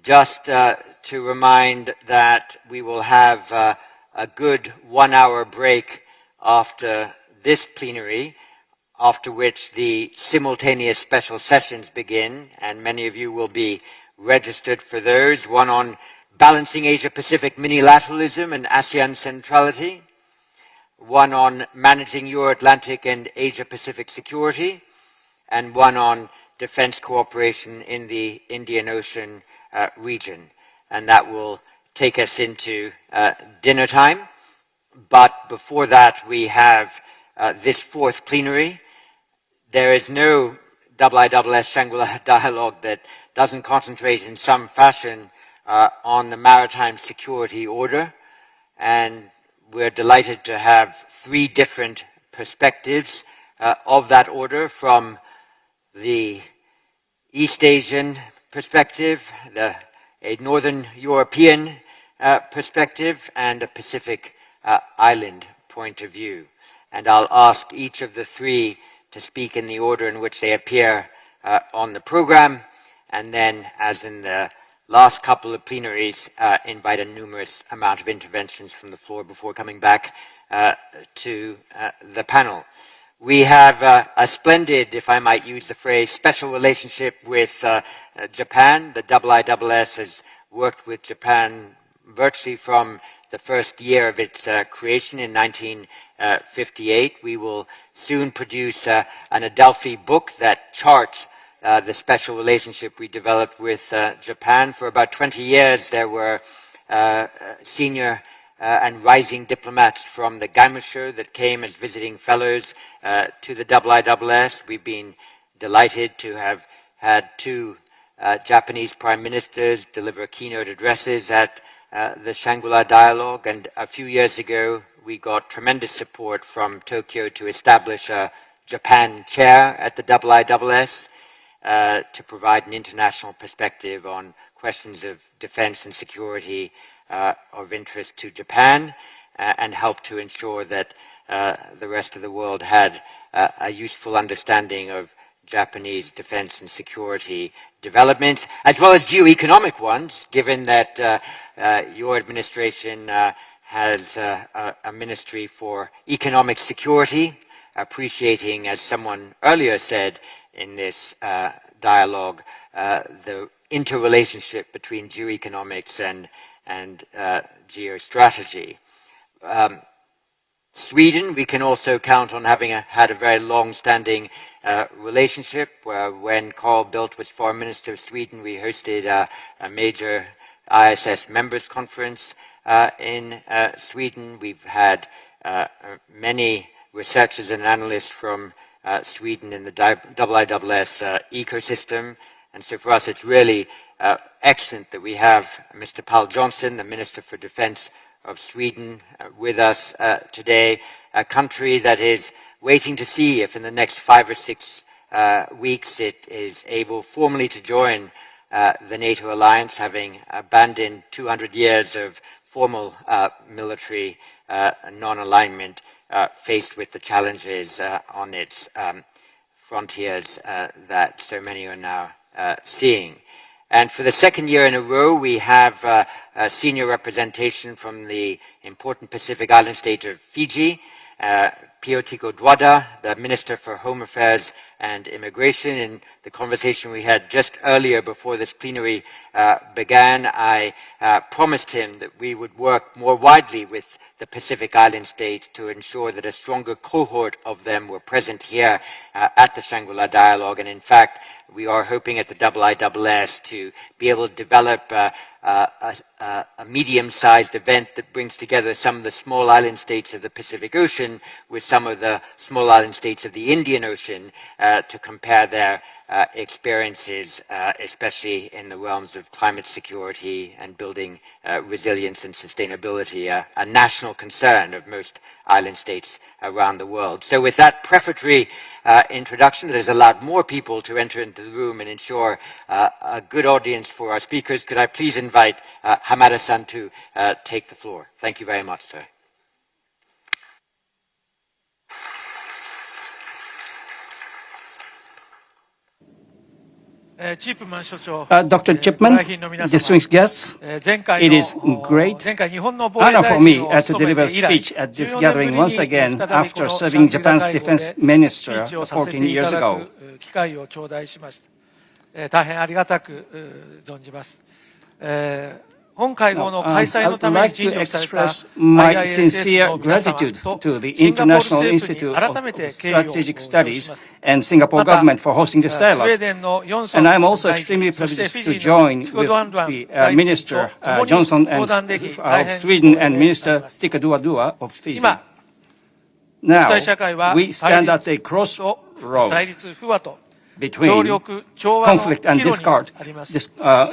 Just to remind that we will have a good 1 hour break after this plenary, after which the simultaneous special sessions begin, and many of you will be registered for those. One on balancing Asia-Pacific minilateralism and ASEAN centrality, one on managing Euro-Atlantic and Asia-Pacific security, and one on defense cooperation in the Indian Ocean region. And that will take us into dinner time. But before that, we have this fourth plenary. There is no IISS Shangri-La dialogue that doesn't concentrate in some fashion on the maritime security order. And we're delighted to have three different perspectives of that order, from the East Asian perspective, a Northern European perspective, and a Pacific Island point of view. And I'll ask each of the three to speak in the order in which they appear on the program, and then, as in the last couple of plenaries, invite a numerous amount of interventions from the floor before coming back to the panel. We have a splendid, if I might use the phrase, special relationship with Japan. The IISS has worked with Japan virtually from the first year of its creation in 1958. We will soon produce an Adelphi book that charts the special relationship we developed with Japan. For about 20 years, there were senior and rising diplomats from the Gaimosho that came as visiting fellows to the IISS. We've been delighted to have had two Japanese prime ministers deliver keynote addresses at the Shangri-La Dialogue, and a few years ago we got tremendous support from Tokyo to establish a Japan chair at the IISS to provide an international perspective on questions of defense and security of interest to Japan, and help to ensure that the rest of the world had a useful understanding of Japanese defense and security developments, as well as geoeconomic ones, given that your administration has a ministry for economic security, appreciating, as someone earlier said in this dialogue, the interrelationship between geoeconomics and geostrategy. Sweden, we can also count on having had a very long-standing relationship. When Carl Bildt was Foreign Minister of Sweden, we hosted a major ISS members conference in Sweden. We've had many researchers and analysts from Sweden in the IISS ecosystem. And so for us, it's really excellent that we have Mr. Pal Johnson, the Minister for Defense of Sweden, with us today, a country that is waiting to see if in the next 5 or 6 weeks it is able formally to join the NATO alliance, having abandoned 200 years of formal military non-alignment, faced with the challenges on its frontiers that so many are now seeing. And for the second year in a row, we have a senior representation from the important Pacific island state of Fiji, Piotiko Dwada, the Minister for Home Affairs and Immigration. In the conversation we had just earlier before this plenary began, I promised him that we would work more widely with the Pacific Island states to ensure that a stronger cohort of them were present here at the Shangri-La Dialogue. And in fact, we are hoping at the IISS to be able to develop a medium-sized event that brings together some of the small island states of the Pacific Ocean with some of the small island states of the Indian Ocean to compare their experiences, especially in the realms of climate security and building resilience and sustainability, a national concern of most island states around the world. So with that prefatory introduction that has allowed more people to enter into the room and ensure a good audience for our speakers, could I please invite Hamada-san to take the floor. Thank you very much, sir. Dr. Chipman, distinguished guests, it is great honor for me to deliver a speech at this gathering once again after serving Japan's defense minister 14 years ago. 大変ありがたく存じます。本会合の I'd like to express my sincere gratitude to the International Institute of Strategic Studies and Singapore government for hosting this dialogue. And I'm also extremely privileged to join with the Minister Johnson of Sweden and Minister Tikadua of Fiji. Now, we stand at a crossroad between conflict and discord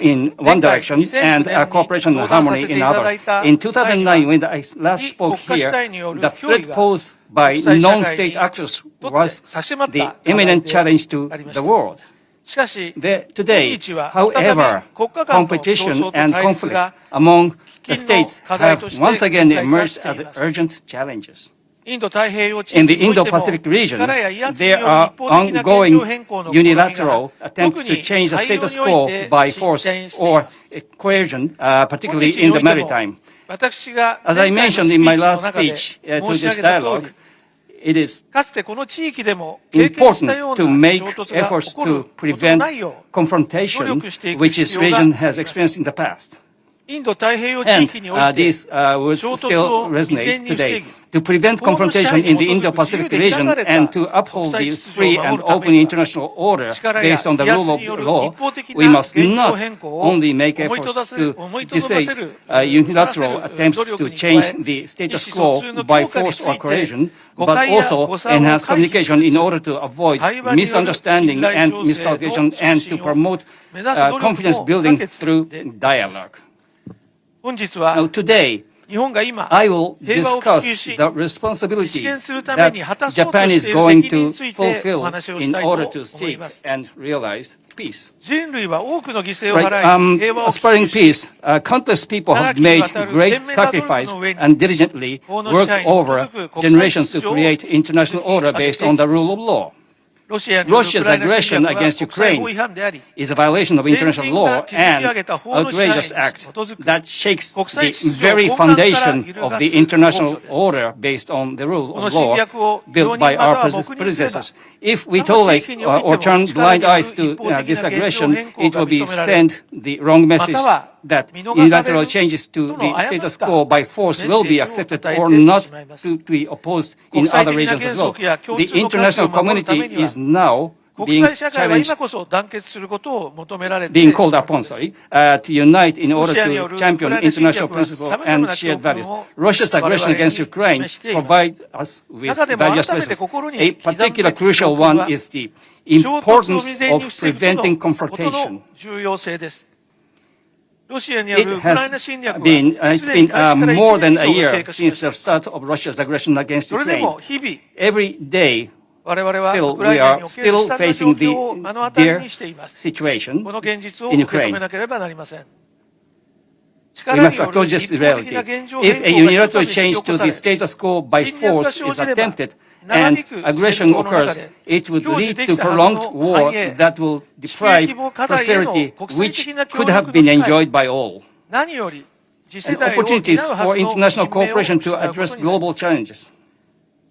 in one direction and cooperation and harmony in other. In 2009, when I last spoke here, the threat posed by non-state actors was the imminent challenge to the world. Today, however, competition and conflict among the states have once again emerged as urgent challenges. In the Indo-Pacific region, there are ongoing unilateral attempts to change the status quo by force or coercion, particularly in the maritime. As I mentioned in my last speech to this dialogue, it is important to make efforts to prevent confrontation, which this region has experienced in the past. And these would still resonate today. To prevent confrontation in the Indo-Pacific region and to uphold the free and open international order based on the rule of law, we must not only make efforts to dissuade unilateral attempts to change the status quo by force or coercion, but also enhance communication in order to avoid misunderstanding and miscalculation and to promote confidence building through dialogue. Now, today, I will discuss the responsibility that Japan is going to fulfill in order to seek and realize peace. Aspiring peace, countless people have made great sacrifice and diligently worked over generations to create international order based on the rule of law. Russia's aggression against Ukraine is a violation of international law and outrageous act that shakes the very foundation of the international order based on the rule of law built by our predecessors. If we tolerate or turn blind eyes to this aggression, it will be send the wrong message that unilateral changes to the status quo by force will be accepted or not to be opposed in other regions as well. The international community is now being challenged, being called upon, to unite in order to champion international principles and shared values. Russia's aggression against Ukraine provides us with various lessons. A particular crucial one is the importance of preventing confrontation. It's been more than a year since the start of Russia's aggression against Ukraine. Every day, still, we are still facing their situation in Ukraine. We must acknowledge this reality. If a unilateral change to the status quo by force is attempted and aggression occurs, it would lead to prolonged war that will deprive prosperity which could have been enjoyed by all, and opportunities for international cooperation to address global challenges.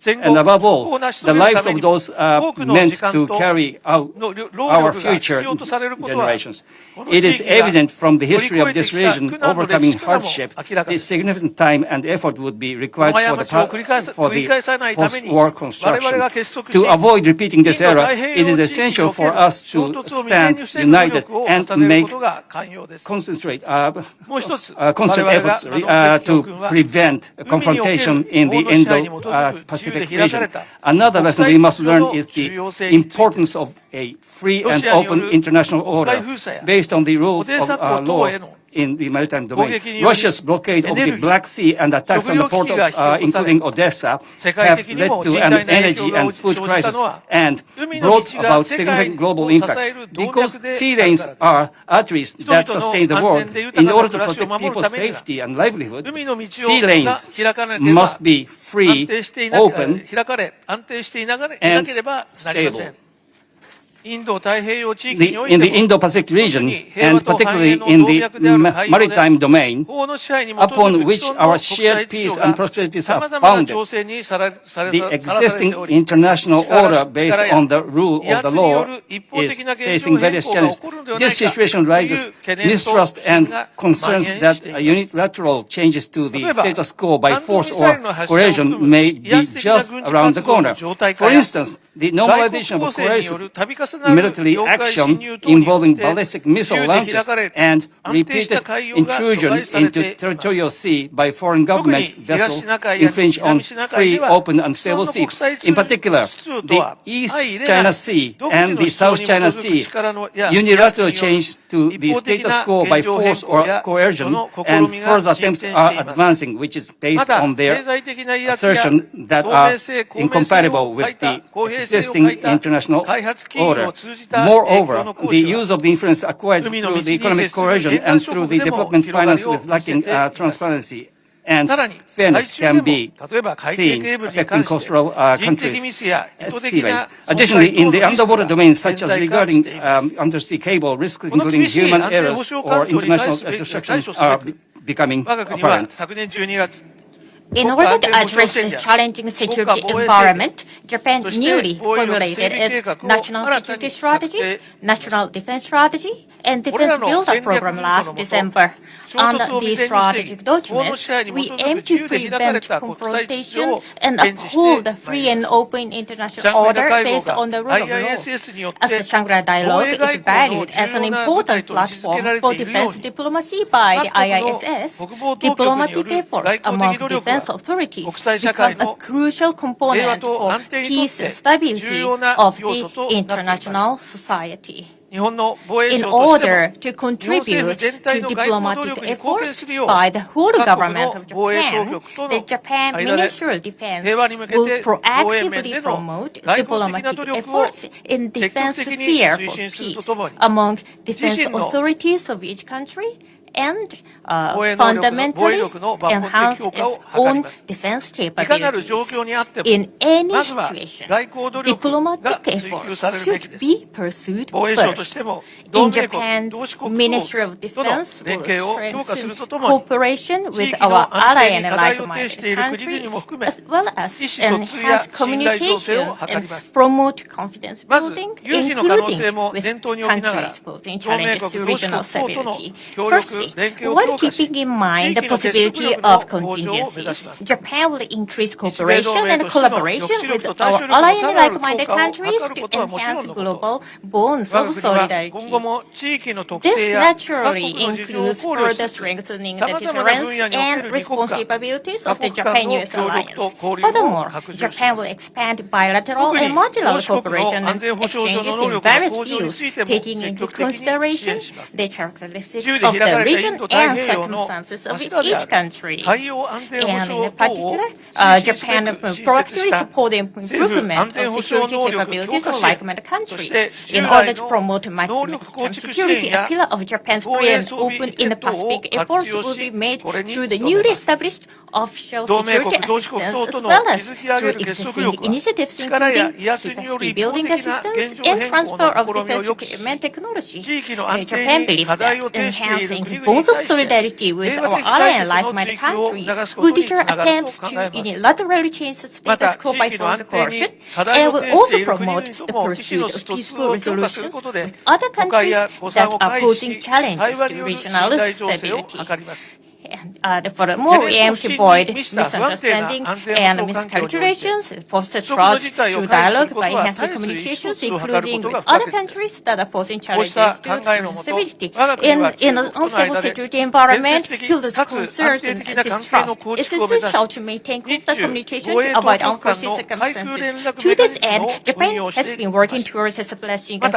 And above all, the lives of those meant to carry out our future generations. It is evident from the history of this region, overcoming hardship, the significant time and effort would be required for the post-war construction. To avoid repeating this error, it is essential for us to stand united and make constant efforts to prevent confrontation in the Indo-Pacific region. Another lesson we must learn is the importance of a free and open international order based on the rules of law in the maritime domain. Russia's blockade of the Black Sea and attacks on the port of, including Odessa, have led to an energy and food crisis and brought about significant global impact. Because sea lanes are arteries that sustain the world, in order to protect people's safety and livelihood, sea lanes must be free, open, and stable. in the Indo-Pacific region, and particularly in the maritime domain, upon which our shared peace and prosperities are founded. The existing international order based on the rule of the law is facing various challenges. This situation raises mistrust and concerns that unilateral changes to the status quo by force or coercion may be just around the corner. For instance, the normalization of coercive military action involving ballistic missile launches and repeated intrusion into territorial sea by foreign government vessels infringe on free, open and stable seas. In particular, the East China Sea and the South China Sea unilateral change to the status quo by force or coercion and further attempts are advancing, which is based on their assertion that are incompatible with the existing international order. Moreover, the use of the influence acquired through the economic coercion and through the development finance with lacking transparency and fairness can be seen affecting coastal countries at seaways. Additionally, in the underwater domain, such as regarding undersea cable risks, including human errors or international destruction, are becoming apparent. In order to address the challenging security environment, Japan newly formulated its National Security Strategy, National Defense Strategy, and Defense Build-Up Program last December. Under these strategic documents, we aim to prevent confrontation and uphold the free and open international order based on the rule of law. As the Shangri-La Dialogue is valued as an important platform for defense diplomacy by the IISS, diplomatic efforts among defense authorities become a crucial component for peace and stability of the international society. In order to contribute to diplomatic efforts by the whole government of Japan, the Japan Ministry of Defense will proactively promote diplomatic efforts in defense sphere for peace among defense authorities of each country and fundamentally enhance its own defense capabilities. In any situation, diplomatic efforts should be pursued first. In Japan's Ministry of Defense will strengthen cooperation with our ally and like-minded countries, as well as enhance communications and promote confidence building, including with countries posing challenges to regional stability. Firstly, while keeping in mind the possibility of contingencies, Japan will increase cooperation and collaboration with our ally and like-minded countries to enhance global bonds of solidarity. This naturally includes further strengthening the deterrence and response capabilities of the Japan-US alliance. Furthermore, Japan will expand bilateral and multilateral cooperation and exchanges in various fields, taking into consideration the characteristics of the region and circumstances of each country. And in particular, Japan proactively support the improvement of security capabilities of like-minded countries. In order to promote maritime security, a pillar of Japan's free and open Indo-Pacific efforts will be made through the newly established offshore security assistance as well as through existing initiatives including capacity building assistance and transfer of defense equipment technology. Japan believes that enhancing bonds of solidarity with our ally and like-minded countries will deter attempts to unilaterally change the status quo by force or coercion and will also promote the pursuit of peaceful resolutions with other countries that are posing challenges to regional stability. And furthermore, we aim to avoid misunderstandings and miscalculations, foster trust through dialogue by enhancing communications, including with other countries that are posing challenges to regional stability. In an unstable security environment filled with concerns and distrust, it's essential to maintain constant communication to avoid unforeseen circumstances. To this end, Japan has been working towards establishing a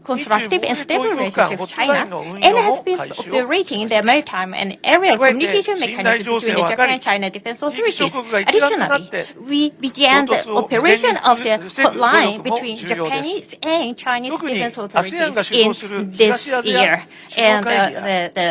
constructive and stable relationship with China and has been operating in the maritime maritime and aerial communication mechanism between the Japan and China defense authorities. Additionally, we began the operation of the hotline between Japanese and Chinese defense authorities in this year. And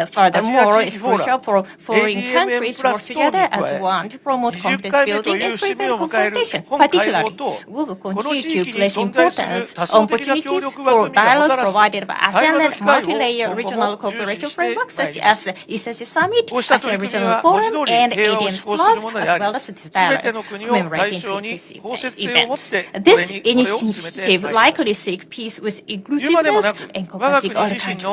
furthermore, it's crucial for foreign countries to work together as one to promote confidence building and prevent confrontation. Particularly, we will continue to place importance on opportunities for dialogue provided by ASEAN-led multi-layer regional cooperation frameworks such as the East Asia Summit, ASEAN Regional Forum, and ADMS Plus, as well as this dialogue commemorating these events. This initiative likely seeks peace with inclusiveness encompassing all countries.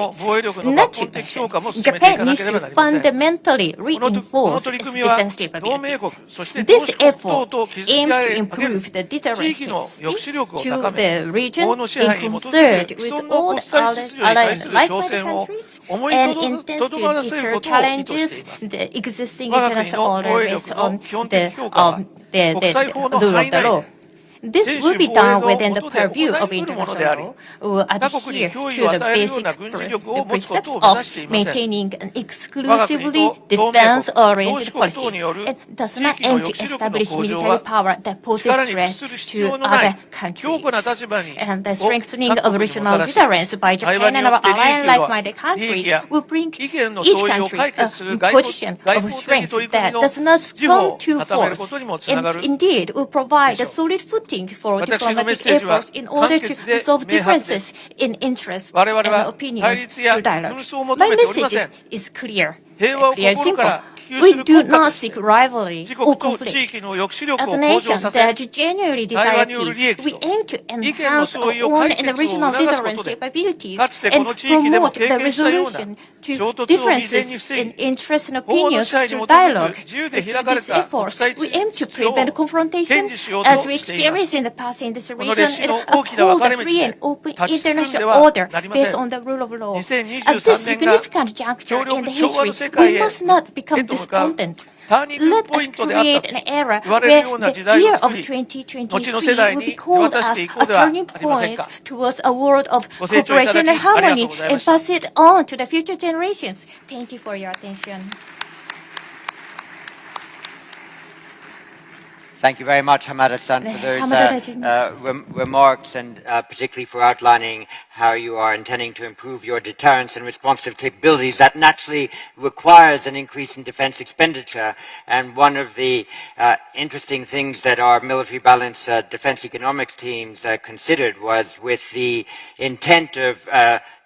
Not to mention, Japan needs to fundamentally reinforce its defense capabilities. This effort aims to improve the deterrence to the region in concert with all the allied like-minded countries and intends to deter challenges the existing international order based on the rule of the law. This will be done within the purview of international law, who will adhere to the basic precepts of maintaining an exclusively defense-oriented policy. It does not aim to establish military power that poses threat to other countries. And the strengthening of regional deterrence by Japan and our allied like-minded countries will bring each country a position of strength that does not succumb to force, and indeed will provide a solid footing for diplomatic efforts in order to resolve differences in interests and opinions through dialogue. My message is clear and simple. We do not seek rivalry or conflict. As a nation that genuinely desire peace, we aim to enhance our own and regional deterrence capabilities and promote the resolution to differences in interests and opinions through dialogue. Through these efforts, we aim to prevent confrontation as we experienced in the past in this region and uphold a free and open international order based on the rule of law. At this significant juncture in the history, we must not become despondent. Let us create an era where the year of 2023 will be called as a turning point towards a world of cooperation and harmony and pass it on to the future generations. Thank you for your attention. Thank you very much, Hamada-san, for those remarks and particularly for outlining how you are intending to improve your deterrence and responsive capabilities. That naturally requires an increase in defense expenditure. And one of the interesting things that our military balance defense economics teams considered was with the intent of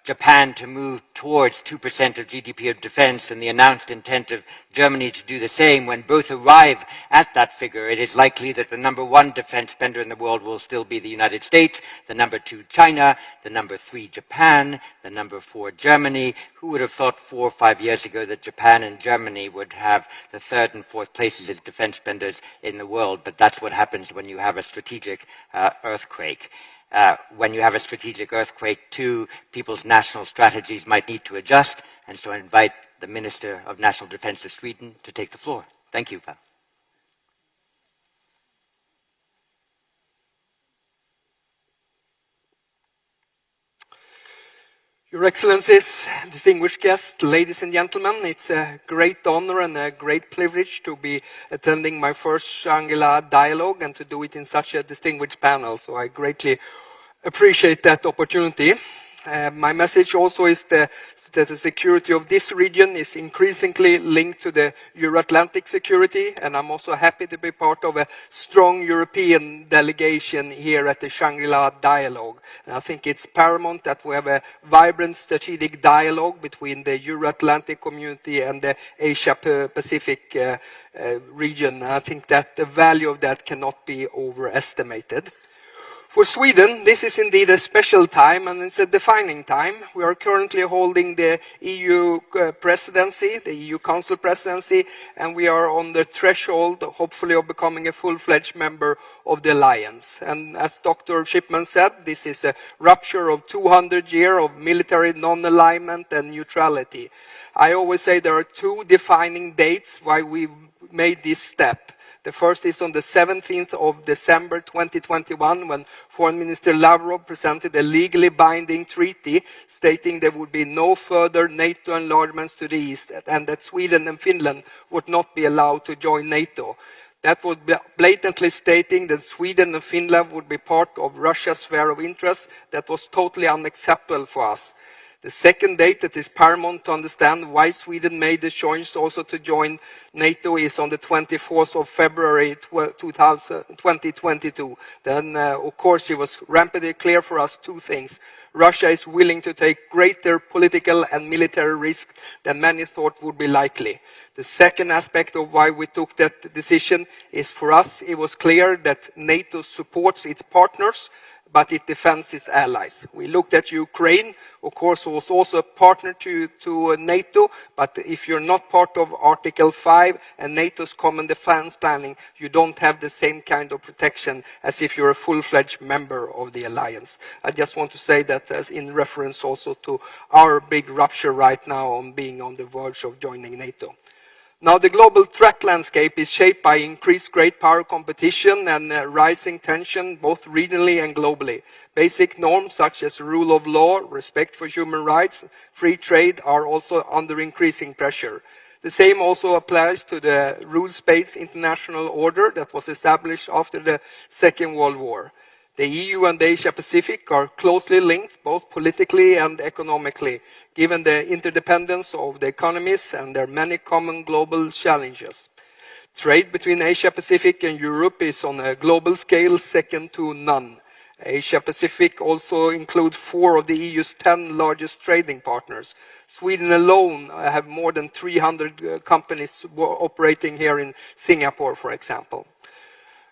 Japan to move towards 2% of GDP of defense and the announced intent of Germany to do the same. When both arrive at that figure, it is likely that the number one defense spender in the world will still be the United States, the number two China, the number three Japan, the number four Germany. Who would have thought 4 or 5 years ago that Japan and Germany would have the third and fourth places as defense spenders in the world? But that's what happens when you have a strategic earthquake. When you have a strategic earthquake, too, people's national strategies might need to adjust. And so I invite the Minister of National Defense of Sweden to take the floor. Thank you, Pam. Your Excellencies, distinguished guests, ladies and gentlemen, it's a great honor and a great privilege to be attending my first Shangri-La dialogue and to do it in such a distinguished panel. So I greatly appreciate that opportunity. My message also is that the security of this region is increasingly linked to the Euro-Atlantic security, and I'm also happy to be part of a strong European delegation here at the Shangri-La Dialogue. And I think it's paramount that we have a vibrant strategic dialogue between the Euro-Atlantic community and the Asia-Pacific region. I think that the value of that cannot be overestimated. For Sweden, this is indeed a special time, and it's a defining time. We are currently holding the EU presidency, the EU Council presidency, and we are on the threshold, hopefully, of becoming a full-fledged member of the alliance. And as Dr. Shipman said, this is a rupture of 200 years of military non-alignment and neutrality. I always say there are two defining dates why we made this step. The first is on the 17th of December 2021, when Foreign Minister Lavrov presented a legally binding treaty stating there would be no further NATO enlargements to the east, and that Sweden and Finland would not be allowed to join NATO. That was blatantly stating that Sweden and Finland would be part of Russia's sphere of interest. That was totally unacceptable for us. The second date that is paramount to understand why Sweden made the choice also to join NATO is on the 24th of February 2022. Then, of course, it was rampantly clear for us two things. Russia is willing to take greater political and military risk than many thought would be likely. The second aspect of why we took that decision is, for us, it was clear that NATO supports its partners, but it defends its allies. We looked at Ukraine, of course, was also a partner to NATO, but if you're not part of Article 5 and NATO's common defense planning, you don't have the same kind of protection as if you're a full-fledged member of the alliance. I just want to say that as in reference also to our big rupture right now on being on the verge of joining NATO. Now, the global threat landscape is shaped by increased great power competition and rising tension, both regionally and globally. Basic norms such as rule of law, respect for human rights, free trade are also under increasing pressure. The same also applies to the rules-based international order that was established after the Second World War. The EU and the Asia-Pacific are closely linked, both politically and economically, given the interdependence of the economies and their many common global challenges. Trade between Asia-Pacific and Europe is on a global scale second to none. Asia-Pacific also includes 4 of the EU's 10 largest trading partners. Sweden alone have more than 300 companies operating here in Singapore, for example.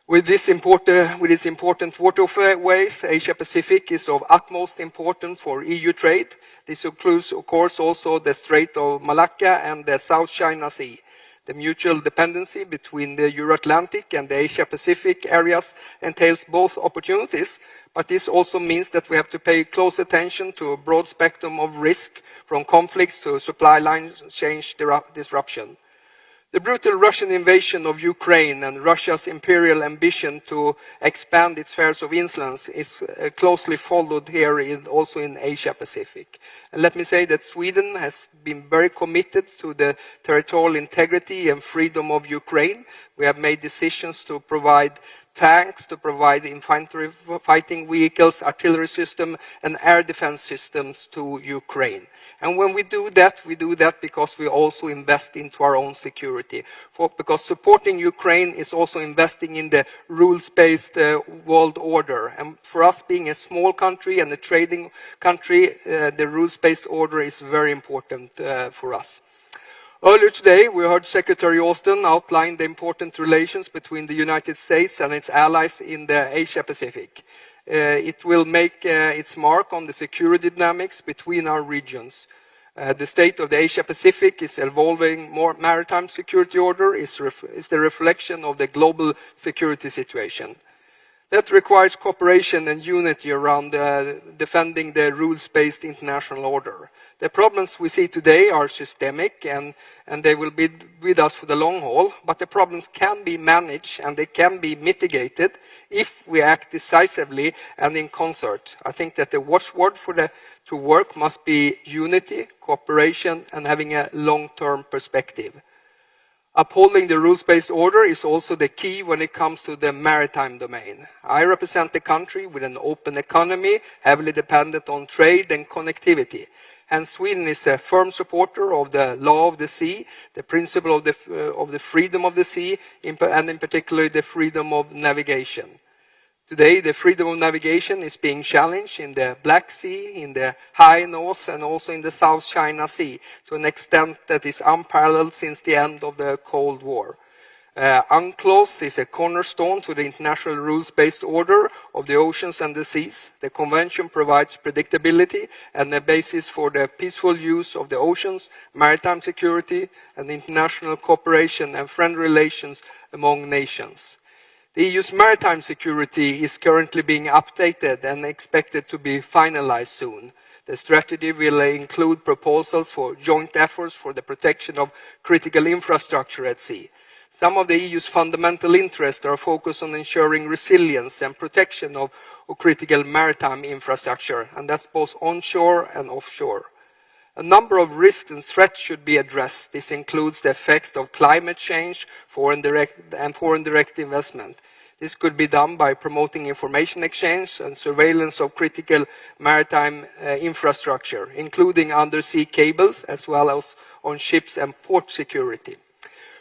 With its important waterways, Asia-Pacific is of utmost importance for EU trade. This includes, of course, also the Strait of Malacca and the South China Sea. The mutual dependency between the Euro-Atlantic and the Asia-Pacific areas entails both opportunities, but this also means that we have to pay close attention to a broad spectrum of risk, from conflicts to supply line chain disruption. The brutal Russian invasion of Ukraine and Russia's imperial ambition to expand its spheres of influence is closely followed here also in Asia-Pacific. And let me say that Sweden has been very committed to the territorial integrity and freedom of Ukraine. We have made decisions to provide tanks, to provide infantry fighting vehicles, artillery system, and air defense systems to Ukraine. And when we do that because we also invest into our own security. Because supporting Ukraine is also investing in the rules-based world order. And for us, being a small country and a trading country, the rules-based order is very important for us. Earlier today, we heard Secretary Austin outline the important relations between the United States and its allies in the Asia-Pacific. It will make its mark on the security dynamics between our regions. The state of the Asia-Pacific is evolving more maritime security order, is the reflection of the global security situation. That requires cooperation and unity around defending the rules-based international order. The problems we see today are systemic and they will be with us for the long haul, but the problems can be managed and they can be mitigated if we act decisively and in concert. I think that the watchword to work must be unity, cooperation, and having a long-term perspective. Upholding the rules-based order is also the key when it comes to the maritime domain. I represent a country with an open economy, heavily dependent on trade and connectivity. And Sweden is a firm supporter of the law of the sea, the principle of the freedom of the sea, and in particular the freedom of navigation. Today, the freedom of navigation is being challenged in the Black Sea, in the High North, and also in the South China Sea, to an extent that is unparalleled since the end of the Cold War. UNCLOS is a cornerstone to the international rules-based order of the oceans and the seas. The convention provides predictability and a basis for the peaceful use of the oceans, maritime security, and international cooperation and friendly relations among nations. The EU's maritime security is currently being updated and expected to be finalized soon. The strategy will include proposals for joint efforts for the protection of critical infrastructure at sea. Some of the EU's fundamental interests are focused on ensuring resilience and protection of critical maritime infrastructure, and that's both onshore and offshore. A number of risks and threats should be addressed. This includes the effects of climate change, foreign direct investment. This could be done by promoting information exchange and surveillance of critical maritime infrastructure, including undersea cables, as well as on ships and port security.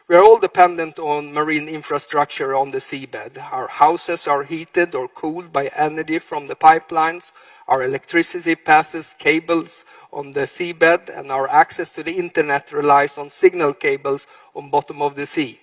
We are all dependent on marine infrastructure on the seabed. Our houses are heated or cooled by energy from the pipelines. Our electricity passes cables on the seabed, and our access to the internet relies on signal cables on bottom of the sea.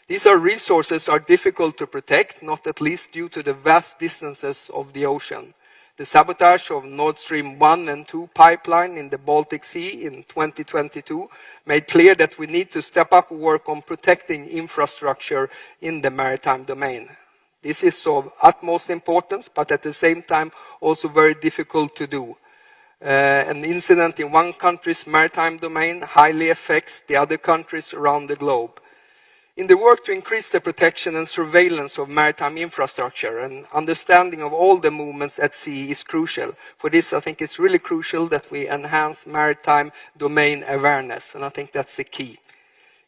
These resources are difficult to protect, not at least due to the vast distances of the ocean. The sabotage of Nord Stream 1 and 2 pipeline in the Baltic Sea in 2022 made clear that we need to step up work on protecting infrastructure in the maritime domain. This is of utmost importance, but at the same time also very difficult to do. An incident in one country's maritime domain highly affects the other countries around the globe. In the work to increase the protection and surveillance of maritime infrastructure, and understanding of all the movements at sea is crucial. For this, I think it's really crucial that we enhance maritime domain awareness, and I think that's the key.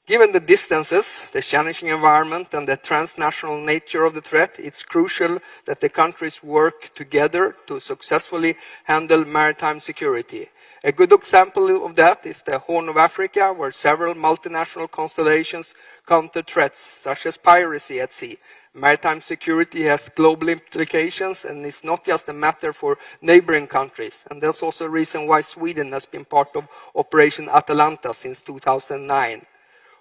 Given the distances, the challenging environment, and the transnational nature of the threat, it's crucial that the countries work together to successfully handle maritime security. A good example of that is the Horn of Africa, where several multinational constellations counter threats, such as piracy at sea. Maritime security has global implications, and it's not just a matter for neighboring countries. And that's also a reason why Sweden has been part of Operation Atalanta since 2009.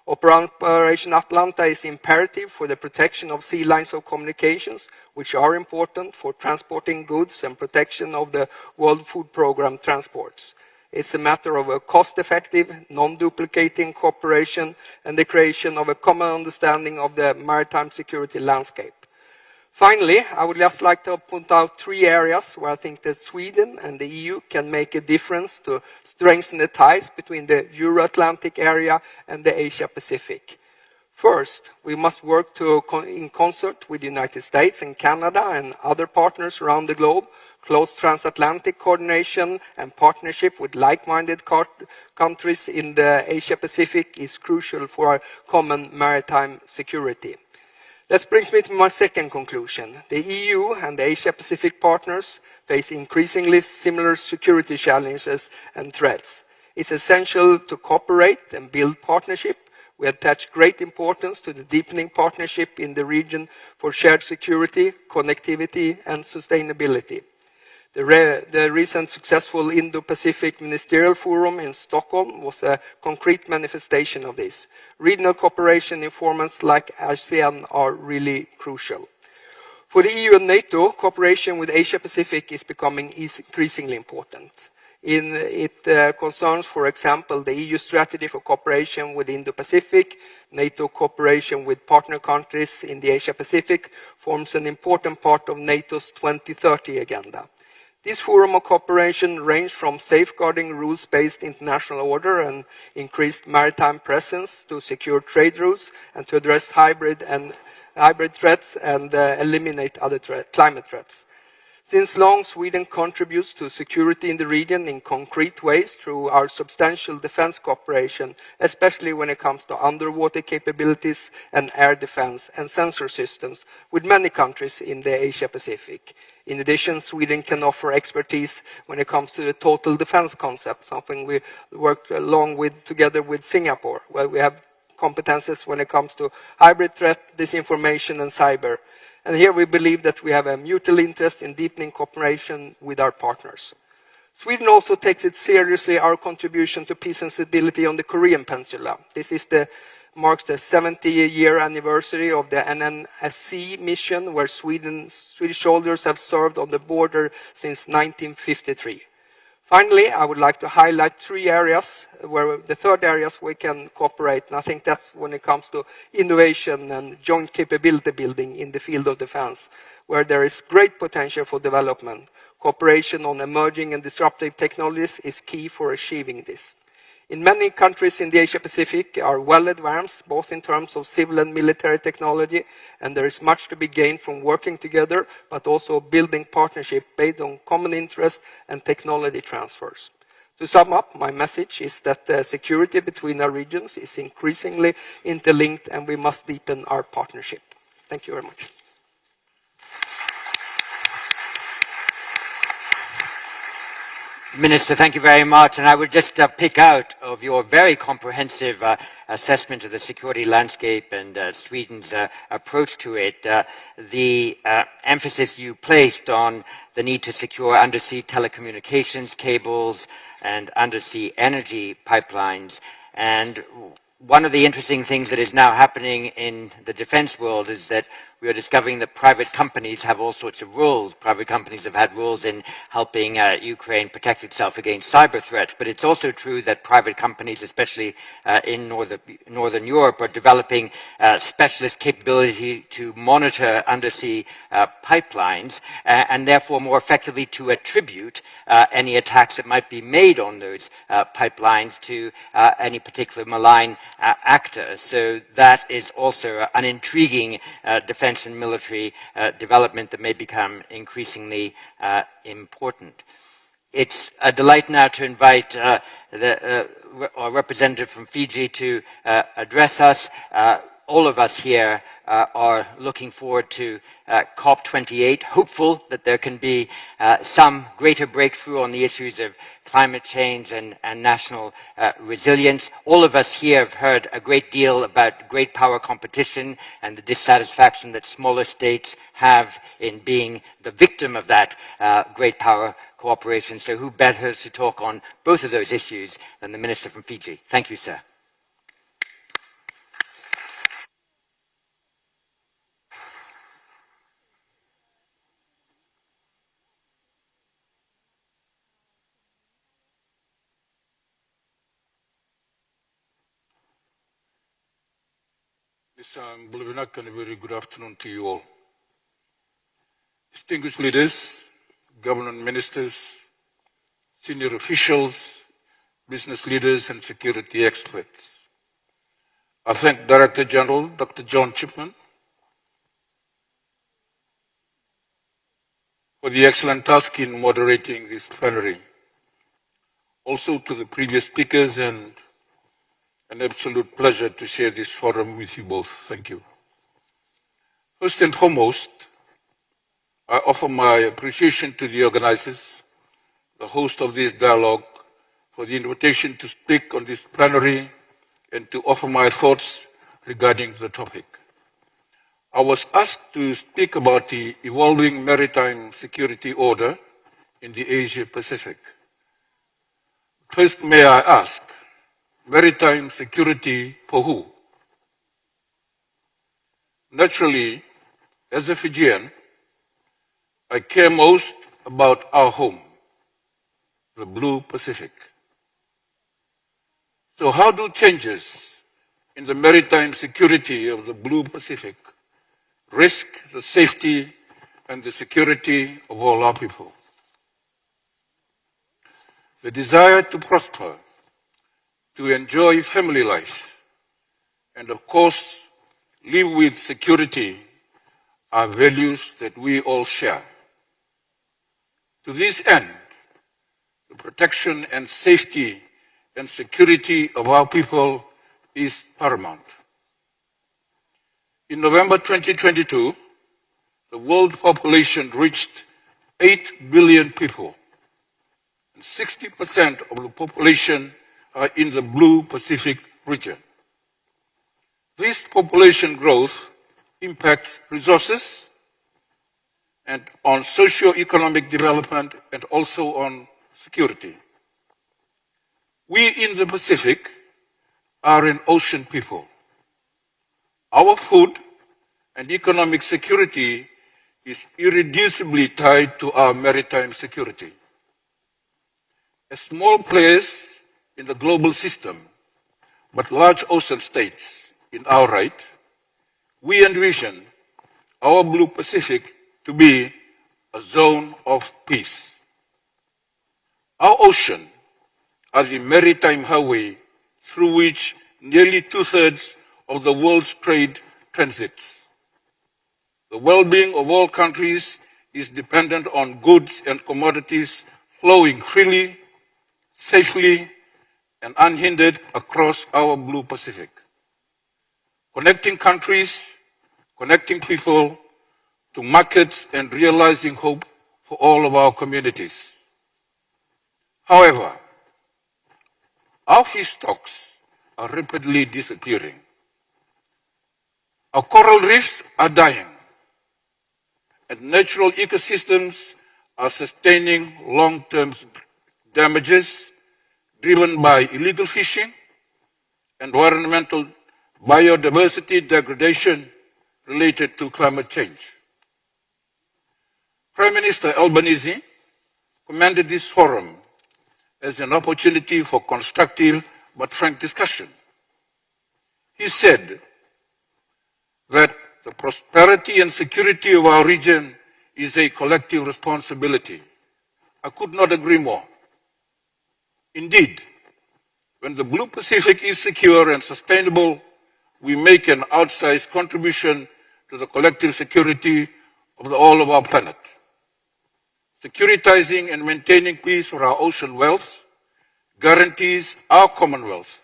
Operation Atalanta is imperative for the protection of sea lines of communications, which are important for transporting goods and protection of the World Food Programme transports. It's a matter of a cost-effective, non-duplicating cooperation and the creation of a common understanding of the maritime security landscape. Finally, I would just like to point out 3 areas where I think that Sweden and the EU can make a difference to strengthen the ties between the Euro-Atlantic area and the Asia-Pacific. First, we must work in concert with the United States and Canada and other partners around the globe. Close transatlantic coordination and partnership with like-minded countries in the Asia-Pacific is crucial for our common maritime security. That brings me to my second conclusion. The EU and the Asia-Pacific partners face increasingly similar security challenges and threats. It's essential to cooperate and build partnership. We attach great importance to the deepening partnership in the region for shared security, connectivity, and sustainability. The recent successful Indo-Pacific Ministerial Forum in Stockholm was a concrete manifestation of this. Regional cooperation in formats like ASEAN are really crucial. For the EU and NATO, cooperation with Asia-Pacific is becoming increasingly important. It concerns, for example, the EU strategy for cooperation with Indo-Pacific. NATO cooperation with partner countries in the Asia-Pacific forms an important part of NATO's 2030 agenda. This forum of cooperation ranges from safeguarding rules-based international order and increased maritime presence to secure trade routes and to address hybrid threats and eliminate other climate threats. Since long, Sweden contributes to security in the region in concrete ways through our substantial defense cooperation, especially when it comes to underwater capabilities and air defense and sensor systems with many countries in the Asia-Pacific. In addition, Sweden can offer expertise when it comes to the total defense concept, something we worked along with together with Singapore, where we have competences when it comes to hybrid threat, disinformation, and cyber. And here we believe that we have a mutual interest in deepening cooperation with our partners. Sweden also takes it seriously our contribution to peace and stability on the Korean Peninsula. This marks the 70-year anniversary of the NNSC mission, where Swedish soldiers have served on the border since 1953. Finally, I would like to highlight 3 areas, where the third areas we can cooperate, and I think that's when it comes to innovation and joint capability building in the field of defense, where there is great potential for development. Cooperation on emerging and disruptive technologies is key for achieving this. In many countries in the Asia-Pacific are well advanced, both in terms of civil and military technology, and there is much to be gained from working together, but also building partnership based on common interests and technology transfers. To sum up, my message is that the security between our regions is increasingly interlinked, and we must deepen our partnership. Thank you very much. Minister, thank you very much. And I would just pick out of your very comprehensive assessment of the security landscape and Sweden's approach to it, the emphasis you placed on the need to secure undersea telecommunications cables and undersea energy pipelines. And one of the interesting things that is now happening in the defense world is that we are discovering that private companies have all sorts of roles. Private companies have had roles in helping Ukraine protect itself against cyber threats. But it's also true that private companies, especially in Northern Europe, are developing specialist capability to monitor undersea pipelines and therefore more effectively to attribute any attacks that might be made on those pipelines to any particular malign actor. So that is also an intriguing defense and military development that may become increasingly important. It's a delight now to invite our representative from Fiji to address us. All of us here are looking forward to COP28, hopeful that there can be some greater breakthrough on the issues of climate change and national resilience. All of us here have heard a great deal about great power competition and the dissatisfaction that smaller states have in being the victim of that great power cooperation. So who better to talk on both of those issues than the Minister from Fiji? Thank you, sir. Bulavinak, and a very good afternoon to you all. Distinguished leaders, government ministers, senior officials, business leaders, and security experts. I thank Director General Dr. John Chipman for the excellent task in moderating this plenary. Also to the previous speakers, and an absolute pleasure to share this forum with you both. Thank you. First and foremost, I offer my appreciation to the organizers, the host of this dialogue, for the invitation to speak on this plenary and to offer my thoughts regarding the topic. I was asked to speak about the evolving maritime security order in the Asia-Pacific. First, may I ask, maritime security for who? Naturally, as a Fijian, I care most about our home, the Blue Pacific. So how do changes in the maritime security of the Blue Pacific risk the safety and the security of all our people? The desire to prosper, to enjoy family life, and of course, live with security are values that we all share. To this end, the protection and safety and security of our people is paramount. In November 2022, the world population reached 8 billion people, and 60% of the population are in the Blue Pacific region. This population growth impacts resources and on socio-economic development and also on security. We in the Pacific are an ocean people. Our food and economic security is irreducibly tied to our maritime security. As small players in the global system, but large ocean states in our right, we envision our Blue Pacific to be a zone of peace. Our ocean are the maritime highway through which nearly two-thirds of the world's trade transits. The well-being of all countries is dependent on goods and commodities flowing freely, safely, and unhindered across our Blue Pacific. Connecting countries, connecting people to markets, and realizing hope for all of our communities. However, our fish stocks are rapidly disappearing. Our coral reefs are dying, and natural ecosystems are sustaining long-term damages driven by illegal fishing, environmental biodiversity degradation related to climate change. Prime Minister Albanese commended this forum as an opportunity for constructive but frank discussion. He said that the prosperity and security of our region is a collective responsibility. I could not agree more. Indeed, when the Blue Pacific is secure and sustainable, we make an outsized contribution to the collective security of all of our planet. Securitizing and maintaining peace for our ocean wealth guarantees our common wealth.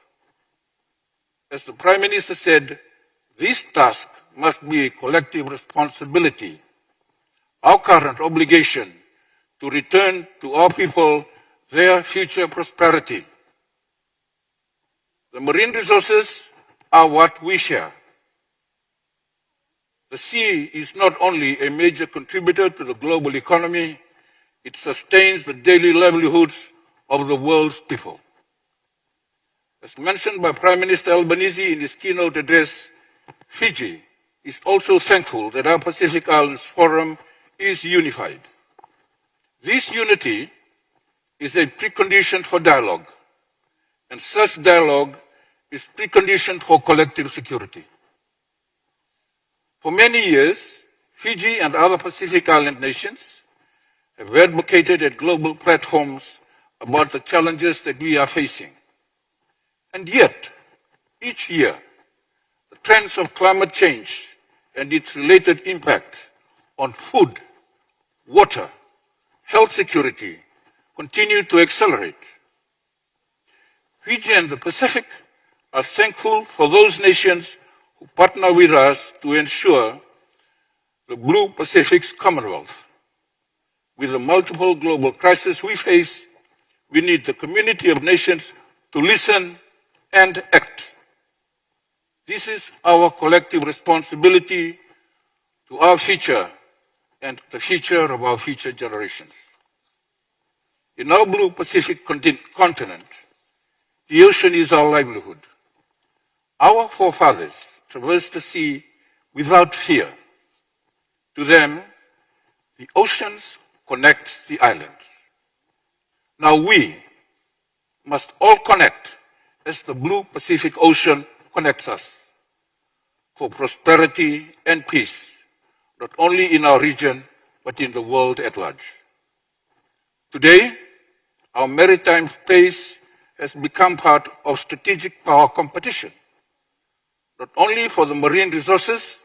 As the Prime Minister said, this task must be a collective responsibility, our current obligation to return to our people their future prosperity. The marine resources are what we share. The sea is not only a major contributor to the global economy, it sustains the daily livelihoods of the world's people. As mentioned by Prime Minister Albanese in his keynote address, Fiji is also thankful that our Pacific Islands Forum is unified. This unity is a precondition for dialogue, and such dialogue is precondition for collective security. For many years, Fiji and other Pacific Island nations have advocated at global platforms about the challenges that we are facing. And yet, each year, the trends of climate change and its related impact on food, water, health security continue to accelerate. Fiji and the Pacific are thankful for those nations who partner with us to ensure the Blue Pacific's Commonwealth. With the multiple global crises we face, we need the community of nations to listen and act. This is our collective responsibility to our future and the future of our future generations. In our Blue Pacific continent, the ocean is our livelihood. Our forefathers traversed the sea without fear. To them, the oceans connect the islands. Now we must all connect as the Blue Pacific Ocean connects us for prosperity and peace, not only in our region, but in the world at large. Today, our maritime space has become part of strategic power competition, not only for the marine resources,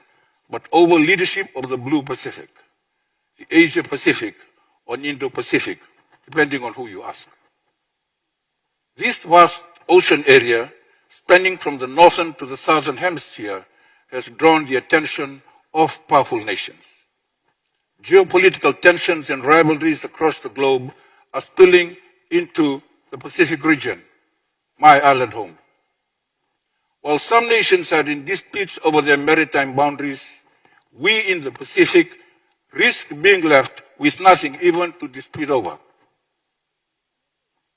but over leadership of the Blue Pacific, the Asia Pacific, or Indo-Pacific, depending on who you ask. This vast ocean area, spanning from the northern to the southern hemisphere, has drawn the attention of powerful nations. Geopolitical tensions and rivalries across the globe are spilling into the Pacific region, my island home. While some nations are in disputes over their maritime boundaries, we in the Pacific risk being left with nothing even to dispute over.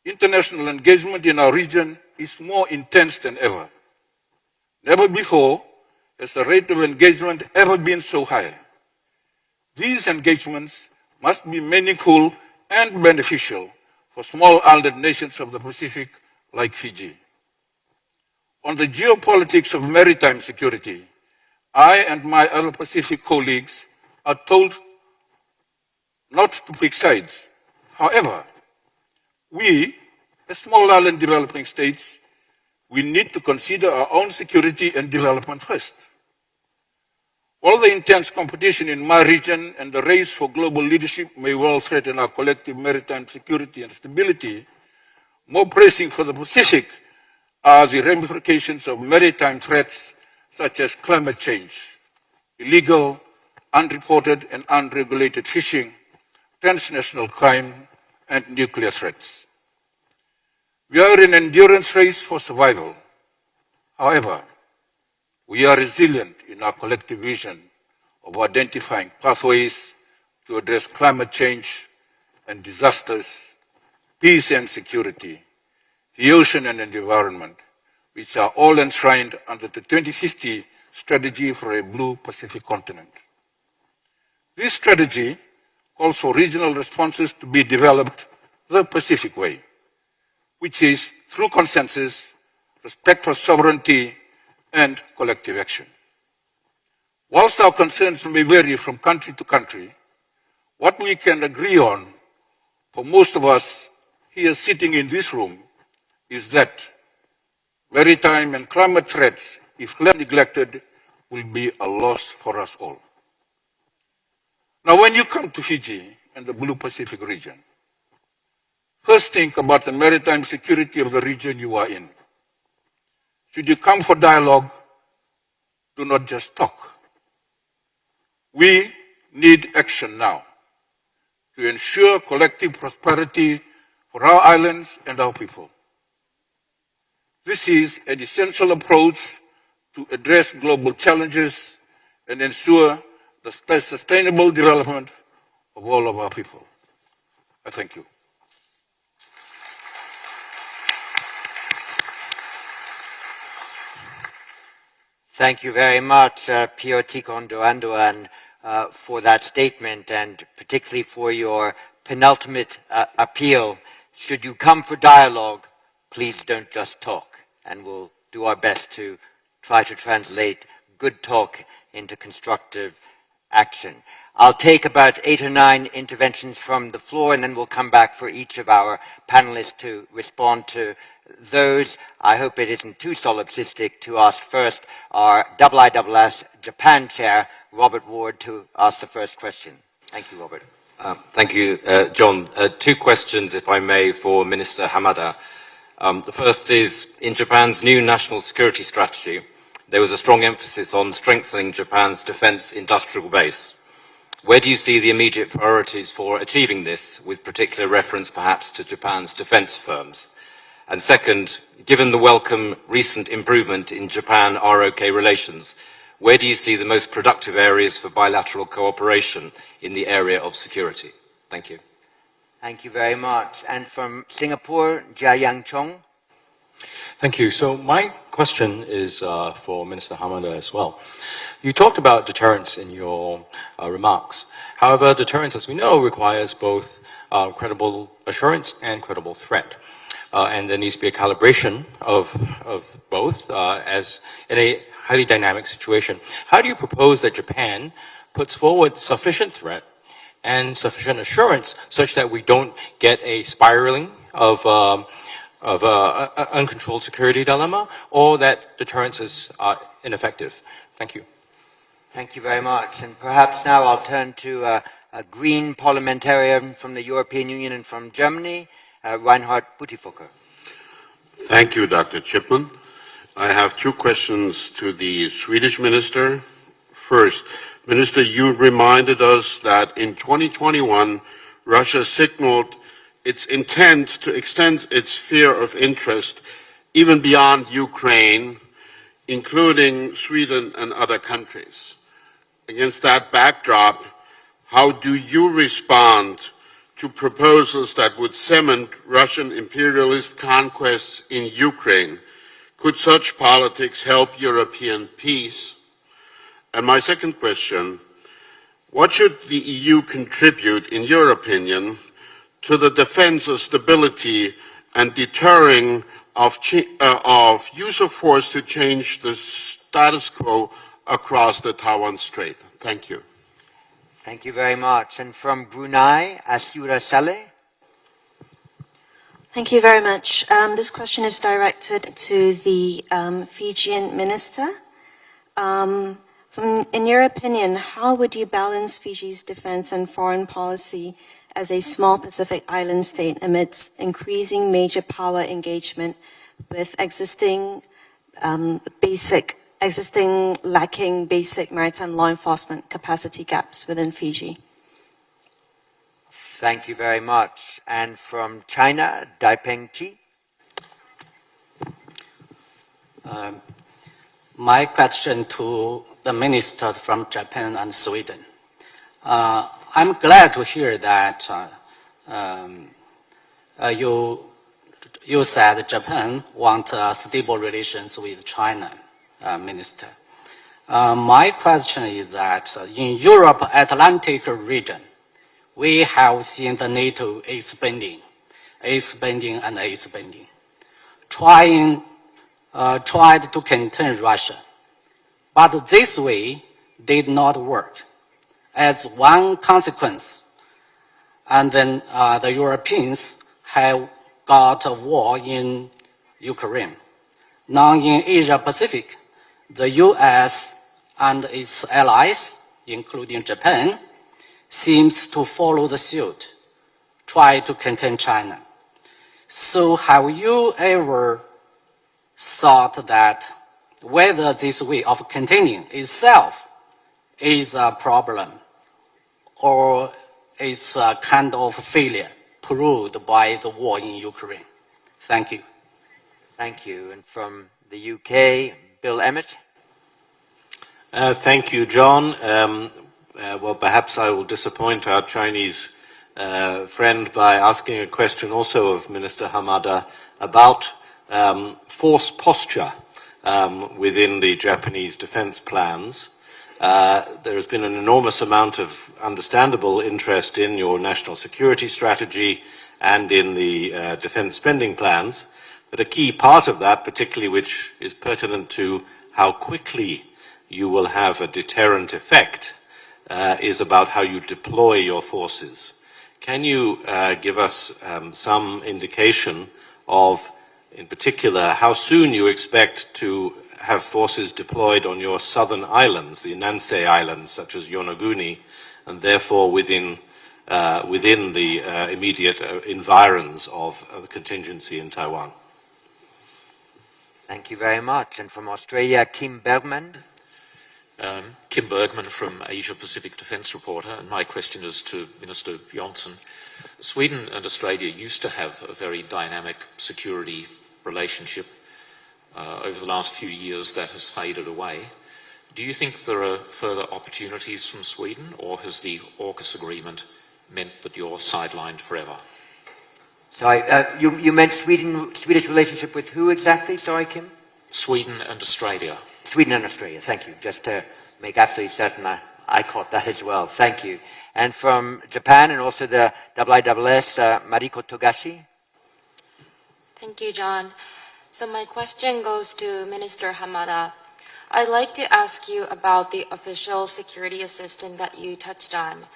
International engagement in our region is more intense than ever. Never before has the rate of engagement ever been so high. These engagements must be meaningful and beneficial for small island nations of the Pacific like Fiji. On the geopolitics of maritime security, I and my other Pacific colleagues are told not to pick sides. However, we, as small island developing states, we need to consider our own security and development first. While the intense competition in my region and the race for global leadership may well threaten our collective maritime security and stability, more pressing for the Pacific are the ramifications of maritime threats such as climate change, illegal, unreported and unregulated fishing, transnational crime, and nuclear threats. We are in an endurance race for survival. However, we are resilient in our collective vision of identifying pathways to address climate change and disasters, peace and security, the ocean and the environment, which are all enshrined under the 2050 Strategy for a Blue Pacific Continent. This strategy calls for regional responses to be developed the Pacific way, which is through consensus, respect for sovereignty, and collective action. Whilst our concerns may vary from country to country, what we can agree on, for most of us here sitting in this room, is that maritime and climate threats, if left neglected, will be a loss for us all. Now, when you come to Fiji and the Blue Pacific region, first think about the maritime security of the region you are in. Should you come for dialogue, do not just talk. We need action now to ensure collective prosperity for our islands and our people. This is an essential approach to address global challenges and ensure the sustainable development of all of our people. I thank you. Thank you very much, Pio Tikondo Andoan, for that statement, and particularly for your penultimate appeal. Should you come for dialogue, please don't just talk, and we'll do our best to try to translate good talk into constructive action. I'll take about 8 or 9 interventions from the floor, and then we'll come back for each of our panelists to respond to those. I hope it isn't too solipsistic to ask first our IISS Japan chair, Robert Ward, to ask the first question. Thank you, Robert. Thank you, John. 2 questions, if I may, for Minister Hamada. The first is, in Japan's new national security strategy, there was a strong emphasis on strengthening Japan's defense industrial base. Where do you see the immediate priorities for achieving this, with particular reference perhaps to Japan's defense firms? And second, given the welcome recent improvement in Japan-ROK relations, where do you see the most productive areas for bilateral cooperation in the area of security? Thank you. Thank you very much. And from Singapore, Jia Yang Chong. Thank you. So my question is for Minister Hamada as well. You talked about deterrence in your remarks. However, deterrence, as we know, requires both credible assurance and credible threat. And there needs to be a calibration of both as in a highly dynamic situation. How do you propose that Japan puts forward sufficient threat and sufficient assurance such that we don't get a spiraling of uncontrolled security dilemma, or that deterrence is ineffective? Thank you. Thank you very much. And perhaps now I'll turn to a green parliamentarian from the European Union and from Germany, Reinhard Buttifocker. Thank you, Dr. Chipman. I have 2 questions to the Swedish minister. First, Minister, you reminded us that in 2021, Russia signaled its intent to extend its sphere of interest even beyond Ukraine, including Sweden and other countries. Against that backdrop, how do you respond to proposals that would cement Russian imperialist conquests in Ukraine? Could such politics help European peace? And my second question, what should the EU contribute, in your opinion, to the defense of stability and deterring of use of force to change the status quo across the Taiwan Strait? Thank you. Thank you very much. And from Brunei, Asura Saleh. Thank you very much. This question is directed to the Fijian minister. In your opinion, how would you balance Fiji's defense and foreign policy as a small Pacific island state amidst increasing major power engagement with existing lacking basic maritime law enforcement capacity gaps within Fiji? Thank you very much. And from China, Daipeng Chi. My question to the ministers from Japan and Sweden. I'm glad to hear that you said Japan wants stable relations with China, Minister. My question is that in Europe Atlantic region, we have seen the NATO expanding, tried to contain Russia. But this way did not work. As one consequence, and then the Europeans have got a war in Ukraine. Now in Asia Pacific, the US and its allies, including Japan, seems to follow the suit, try to contain China. So have you ever thought that whether this way of containing itself is a problem or it's a kind of failure proved by the war in Ukraine? Thank you. Thank you. And from the UK, Bill Emmett. Thank you, John. Well, perhaps I will disappoint our Chinese friend by asking a question also of Minister Hamada about force posture within the Japanese defense plans. There has been an enormous amount of understandable interest in your national security strategy and in the defense spending plans, but a key part of that, particularly which is pertinent to how quickly you will have a deterrent effect, is about how you deploy your forces. Can you give us some indication of, in particular, how soon you expect to have forces deployed on your southern islands, the Nansei Islands, such as Yonaguni, and therefore within the immediate environs of a contingency in Taiwan? Thank you very much. And from Australia, Kim Bergman. Kim Bergman from Asia Pacific Defence Reporter, and my question is to Minister Johnson. Sweden and Australia used to have a very dynamic security relationship. Over the last few years that has faded away. Do you think there are further opportunities from Sweden, or has the AUKUS agreement meant that you're sidelined forever? Sorry, you meant Swedish relationship with who exactly? Sorry, Kim? Sweden and Australia. Sweden and Australia, thank you. Just to make absolutely certain I caught that as well. Thank you. And from Japan and also the IISS, Mariko Togashi. Thank you, John. So my question goes to Minister Hamada. I'd like to ask you about the official security assistance that you touched on,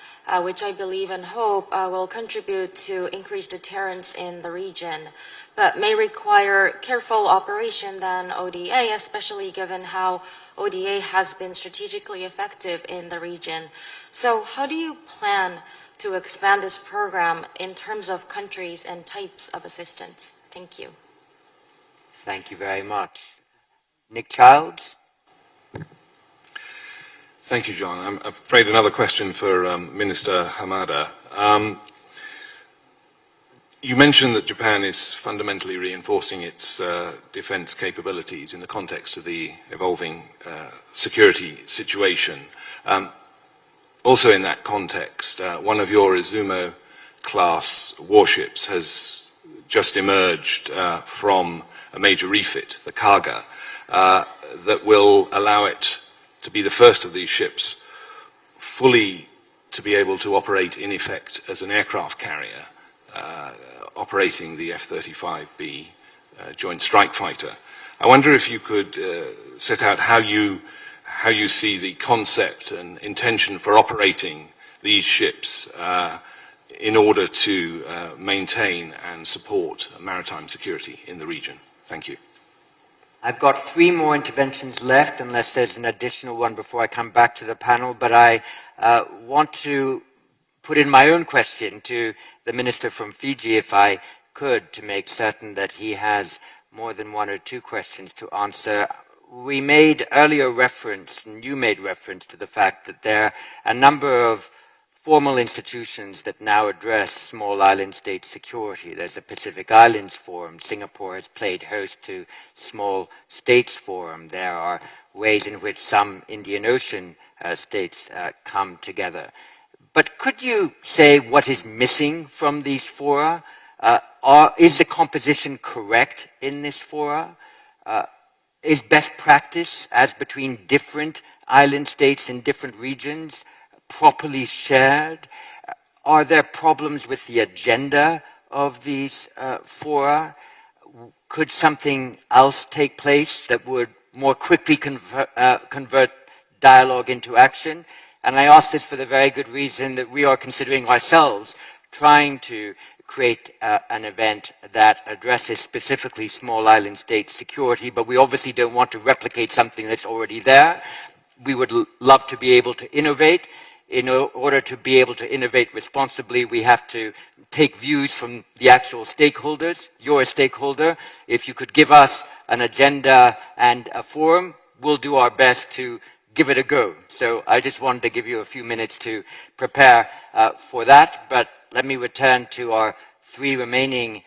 which I believe and hope will contribute to increased deterrence in the region, but may require careful operation than ODA, especially given how ODA has been strategically effective in the region. So how do you plan to expand this program in terms of countries and types of assistance? Thank you. Thank you very much. Nick Childs. Thank you, John. I'm afraid another question for Minister Hamada. You mentioned that Japan is fundamentally reinforcing its defense capabilities in the context of the evolving security situation. Also in that context, one of your Izumo-class warships has just emerged from a major refit, the Kaga, that will allow it to be the first of these ships fully to be able to operate in effect as an aircraft carrier, operating the F-35B Joint Strike Fighter. I wonder if you could set out how you see the concept and intention for operating these ships in order to maintain and support maritime security in the region. Thank you. I've got 3 more interventions left, unless there's an additional one before I come back to the panel, but I want to put in my own question to the Minister from Fiji, if I could, to make certain that he has more than 1 or 2 questions to answer. We made earlier reference, and you made reference to the fact that there are a number of formal institutions that now address small island state security. There's a Pacific Islands Forum. Singapore has played host to Small States Forum. There are ways in which some Indian Ocean states come together. But could you say what is missing from these fora? Is the composition correct in this fora? Is best practice as between different island states in different regions properly shared? Are there problems with the agenda of these fora? Could something else take place that would more quickly convert dialogue into action? And I ask this for the very good reason that we are considering ourselves trying to create an event that addresses specifically small island state security, but we obviously don't want to replicate something that's already there. We would love to be able to innovate. In order to be able to innovate responsibly, we have to take views from the actual stakeholders. You're a stakeholder. If you could give us an agenda and a forum, we'll do our best to give it a go. So I just wanted to give you a few minutes to prepare for that, but let me return to our 3 remaining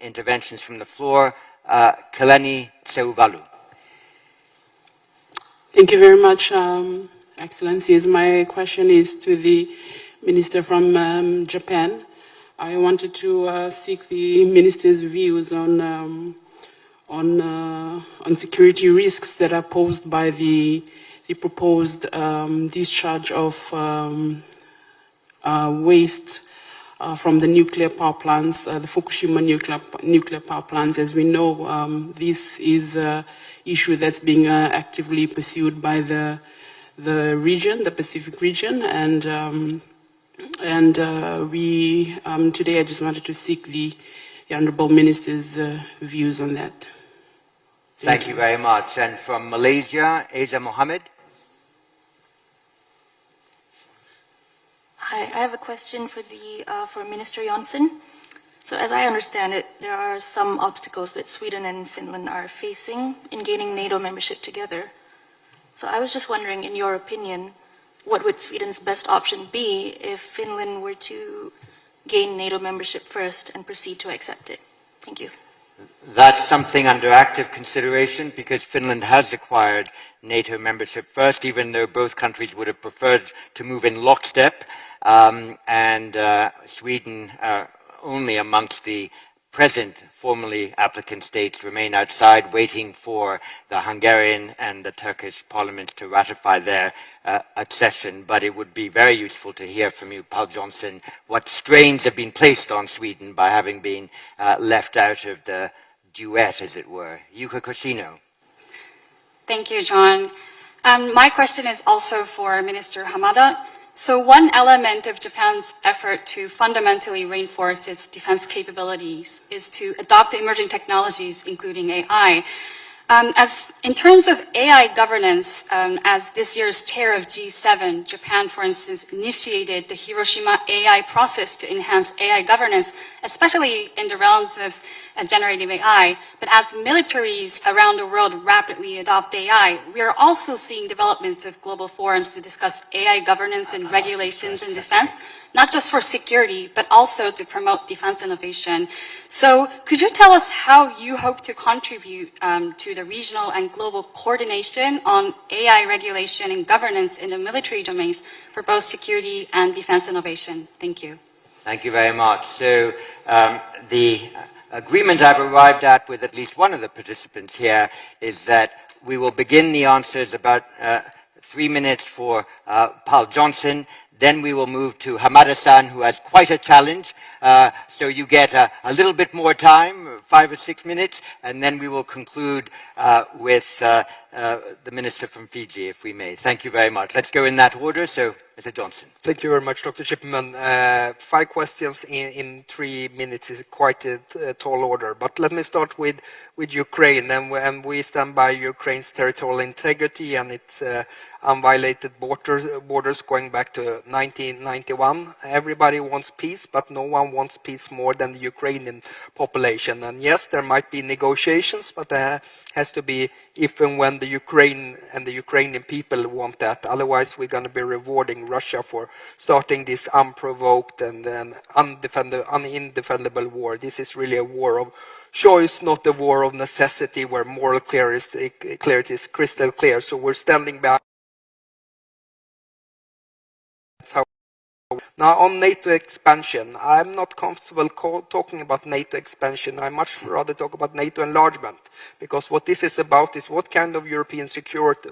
interventions from the floor. Kalani Seuvalu. Thank you very much, Excellencies. My question is to the Minister from Japan. I wanted to seek the Minister's views on security risks that are posed by the proposed discharge of waste from the nuclear power plants, the Fukushima nuclear power plants. As we know, this is an issue that's being actively pursued by the region, the Pacific region, and we today I just wanted to seek the Honourable Minister's views on that. Thank you very much. And from Malaysia, Asia Mohammed. Hi, I have a question for Minister Jonsson. So as I understand it, there are some obstacles that Sweden and Finland are facing in gaining NATO membership together. So I was just wondering, in your opinion, what would Sweden's best option be if Finland were to gain NATO membership first and proceed to accept it? Thank you. That's something under active consideration because Finland has acquired NATO membership first, even though both countries would have preferred to move in lockstep, and Sweden only amongst the present formally applicant states remain outside waiting for the Hungarian and the Turkish parliaments to ratify their accession. But it would be very useful to hear from you, Paul Johnson, what strains have been placed on Sweden by having been left out of the duet, as it were. Yuka Koshino. Thank you, John. My question is also for Minister Hamada. So one element of Japan's effort to fundamentally reinforce its defense capabilities is to adopt emerging technologies, including AI. As in terms of AI governance, as this year's chair of G7, Japan, for instance, initiated the Hiroshima AI process to enhance AI governance, especially in the realms of generative AI. But as militaries around the world rapidly adopt AI, we are also seeing developments of global forums to discuss AI governance and regulations in defense, not just for security, but also to promote defense innovation. So could you tell us how you hope to contribute to the regional and global coordination on AI regulation and governance in the military domains for both security and defense innovation? Thank you. Thank you very much. So the agreement I've arrived at with at least one of the participants here is that we will begin the answers about 3 minutes for Paul Johnson. Then we will move to Hamada-san, who has quite a challenge. So you get a little bit more time, 5 or 6 minutes, and then we will conclude with the Minister from Fiji, if we may. Thank you very much. Let's go in that order. So, Mr. Johnson. Thank you very much, Dr. Chipman. 5 questions in 3 minutes is quite a tall order. But let me start with Ukraine. And we stand by Ukraine's territorial integrity and its unviolated borders going back to 1991. Everybody wants peace, but no one wants peace more than the Ukrainian population. And yes, there might be negotiations, but there has to be if and when the Ukraine and the Ukrainian people want that. Otherwise, we're going to be rewarding Russia for starting this unprovoked and undefendable war. This is really a war of choice, not a war of necessity, where moral clarity is crystal clear. So we're standing back. That's how. Now, on NATO expansion, I'm not comfortable talking about NATO expansion. I much rather talk about NATO enlargement, because what this is about is what kind of European security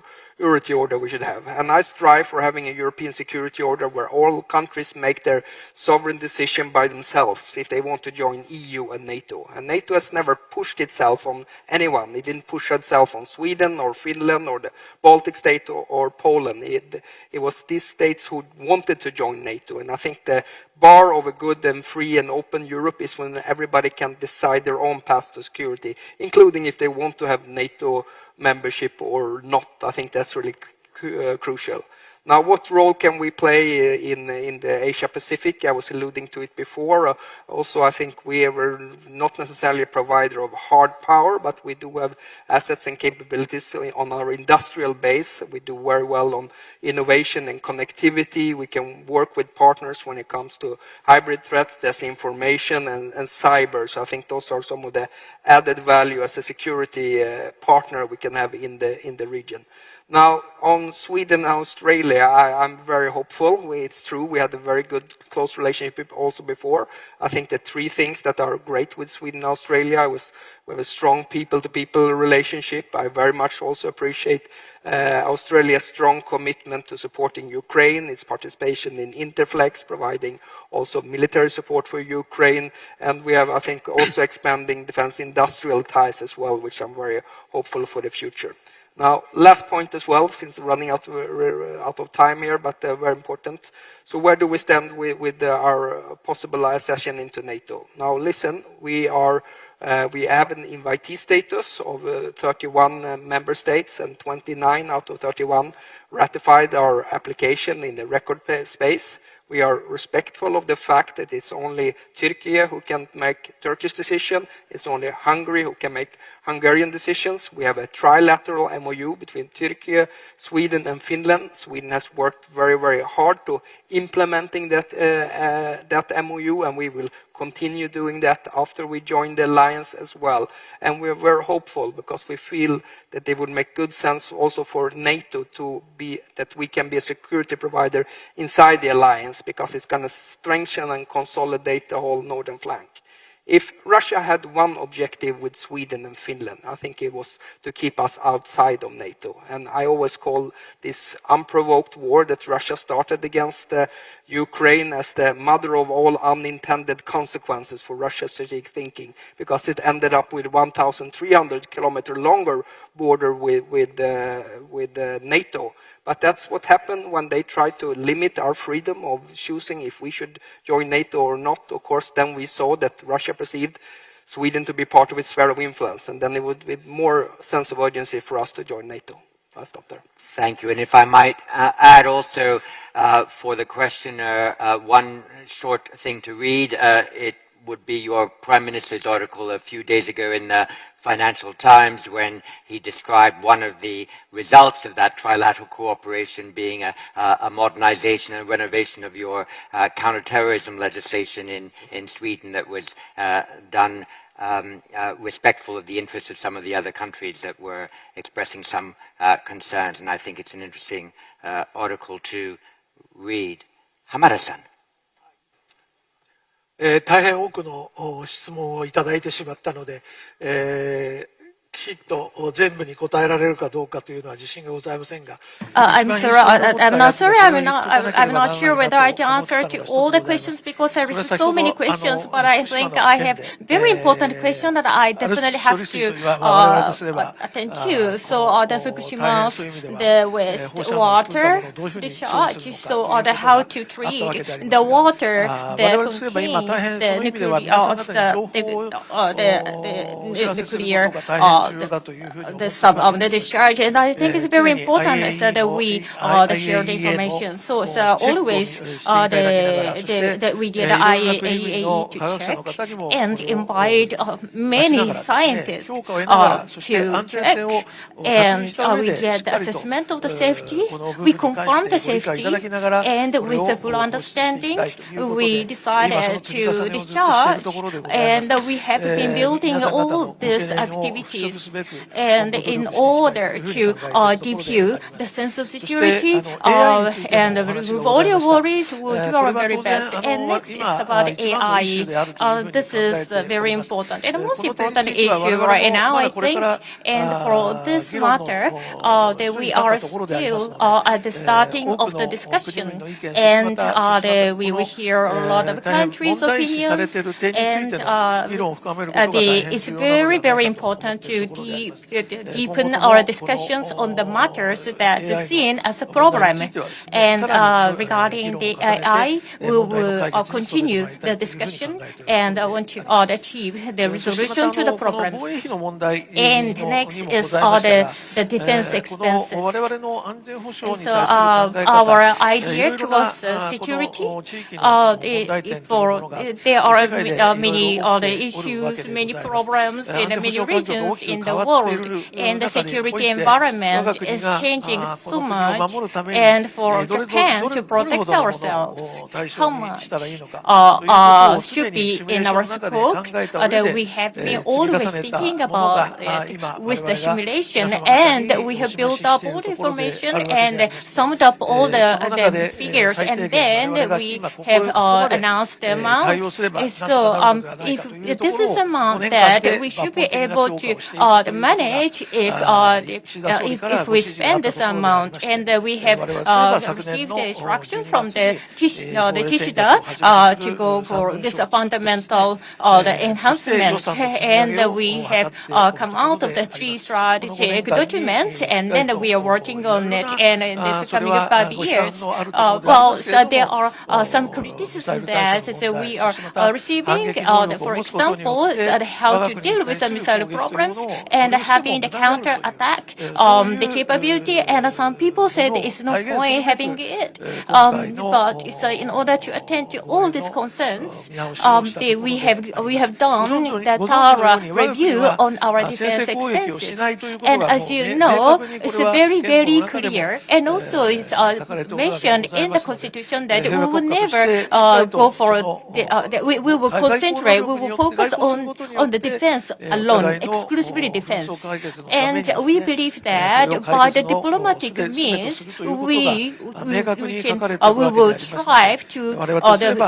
order we should have. And I strive for having a European security order where all countries make their sovereign decision by themselves if they want to join EU and NATO. And NATO has never pushed itself on anyone. It didn't push itself on Sweden or Finland or the Baltic state or Poland. It was these states who wanted to join NATO. And I think the bar of a good and free and open Europe is when everybody can decide their own path to security, including if they want to have NATO membership or not. I think that's really crucial. Now, what role can we play in the Asia-Pacific? I was alluding to it before. Also, I think we are not necessarily a provider of hard power, but we do have assets and capabilities on our industrial base. We do very well on innovation and connectivity. We can work with partners when it comes to hybrid threats, disinformation, and cyber. So I think those are some of the added value as a security partner we can have in the region. Now, on Sweden and Australia, I'm very hopeful. It's true, we had a very good, close relationship also before. I think the 3 things that are great with Sweden and Australia we have a strong people-to-people relationship. I very much also appreciate Australia's strong commitment to supporting Ukraine, its participation in Interflex, providing also military support for Ukraine. And we have, I think, also expanding defense industrial ties as well, which I'm very hopeful for the future. Now, last point as well, since running out of time here, but very important. So where do we stand with our possible accession into NATO? Now, listen, we have an invitee status of 31 member states, and 29 out of 31 ratified our application in the record space. We are respectful of the fact that it's only Turkey who can make Turkish decision. It's only Hungary who can make Hungarian decisions. We have a trilateral MOU between Turkey, Sweden, and Finland. Sweden has worked very, very hard to implementing that MOU, and we will continue doing that after we join the alliance as well. And we're very hopeful because we feel that it would make good sense also for NATO that we can be a security provider inside the alliance, because it's going to strengthen and consolidate the whole northern flank. If Russia had one objective with Sweden and Finland, I think it was to keep us outside of NATO. And I always call this unprovoked war that Russia started against Ukraine as the mother of all unintended consequences for Russia's strategic thinking, because it ended up with 1,300 kilometer longer border with NATO. But that's what happened when they tried to limit our freedom of choosing if we should join NATO or not. Of course, then we saw that Russia perceived Sweden to be part of its sphere of influence, and then it would be more sense of urgency for us to join NATO. I'll stop there. Thank you. And if I might add also for the questioner one short thing to read, it would be your Prime Minister's article a few days ago in the Financial Times, when he described one of the results of that trilateral cooperation being a modernization and renovation of your counterterrorism legislation in Sweden that was done respectful of the interests of some of the other countries that were expressing some concerns. And I think it's an interesting article to read. Hamada-san. 大変多くの質問をいただいてしまったので、きちっと全部に答えられるかどうかというのは自信がございませんが。I'm not sure whether I can answer to all the questions because I received so many questions, but I think I have very important question that I definitely have to attend to. So the Fukushima, the wastewater discharge, so how to treat the water that contains the nuclear, the discharge, and I think it's very important so that we share the information. So always that we did IAEA to check and invite many scientists to check, and we did the assessment of the safety. We confirmed the safety, and with the full understanding, we decided to discharge, and we have been building all these activities, and in order to defuse the sense of security and remove all your worries, we'll do our very best. And next is about AI. This is very important and the most important issue right now, I think. And for this matter, that we are still at the starting of the discussion, and we will hear a lot of countries' opinions, and it's very, very important to deepen our discussions on the matters that is seen as a problem. And regarding the AI, we will continue the discussion and want to achieve the resolution to the problems. And next is the defense expenses. And so our idea towards security, there are many other issues, many problems in many regions in the world, and the security environment is changing so much. And for Japan to protect ourselves, how much should be in our scope that we have been always thinking about it with the simulation, and we have built up all the information and summed up all the figures, and then we have announced the amount. So if this is the amount that we should be able to manage if we spend this amount, and we have received the instruction from the Kishida to go for this fundamental the enhancement, and we have come out of the 3 strategic documents, and then we are working on it, and in this coming 5 years, so there are some criticism that we are receiving, for example, how to deal with the missile problems and having the counter-attack the capability, and some people said it's no point having it. But in order to attend to all these concerns, we have done the thorough review on our defense expenses. And as you know, it's very, very clear, and also it's mentioned in the Constitution that we will never go for we will concentrate, we will focus on the defense alone, exclusively defense. And we believe that by the diplomatic means, we will strive to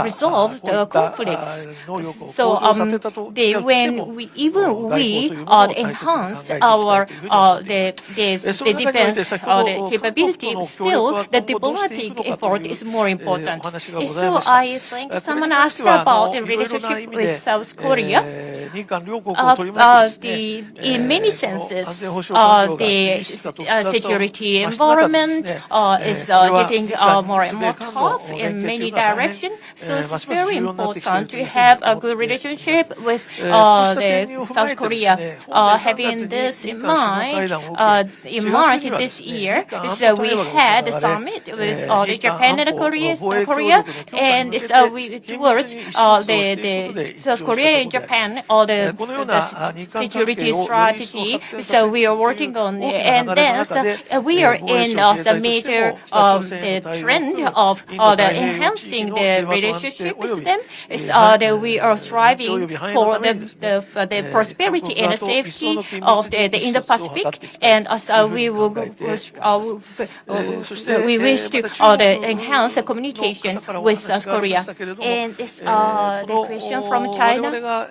resolve the conflicts. So when we enhance our the defense the capability, still the diplomatic effort is more important. So I think someone asked about the relationship with South Korea. In many senses, the security environment is getting more and more tough in many directions. So it's very important to have a good relationship with the South Korea. Having this in mind, in March this year, so we had a summit with the Japan and Korea, and towards the South Korea and Japan, the security strategy. So we are working on it, and then we are in the major the trend of enhancing the relationship with them. That we are striving for the prosperity and the safety of the Indo-Pacific, and we wish to enhance the communication with South Korea. And this the question from China.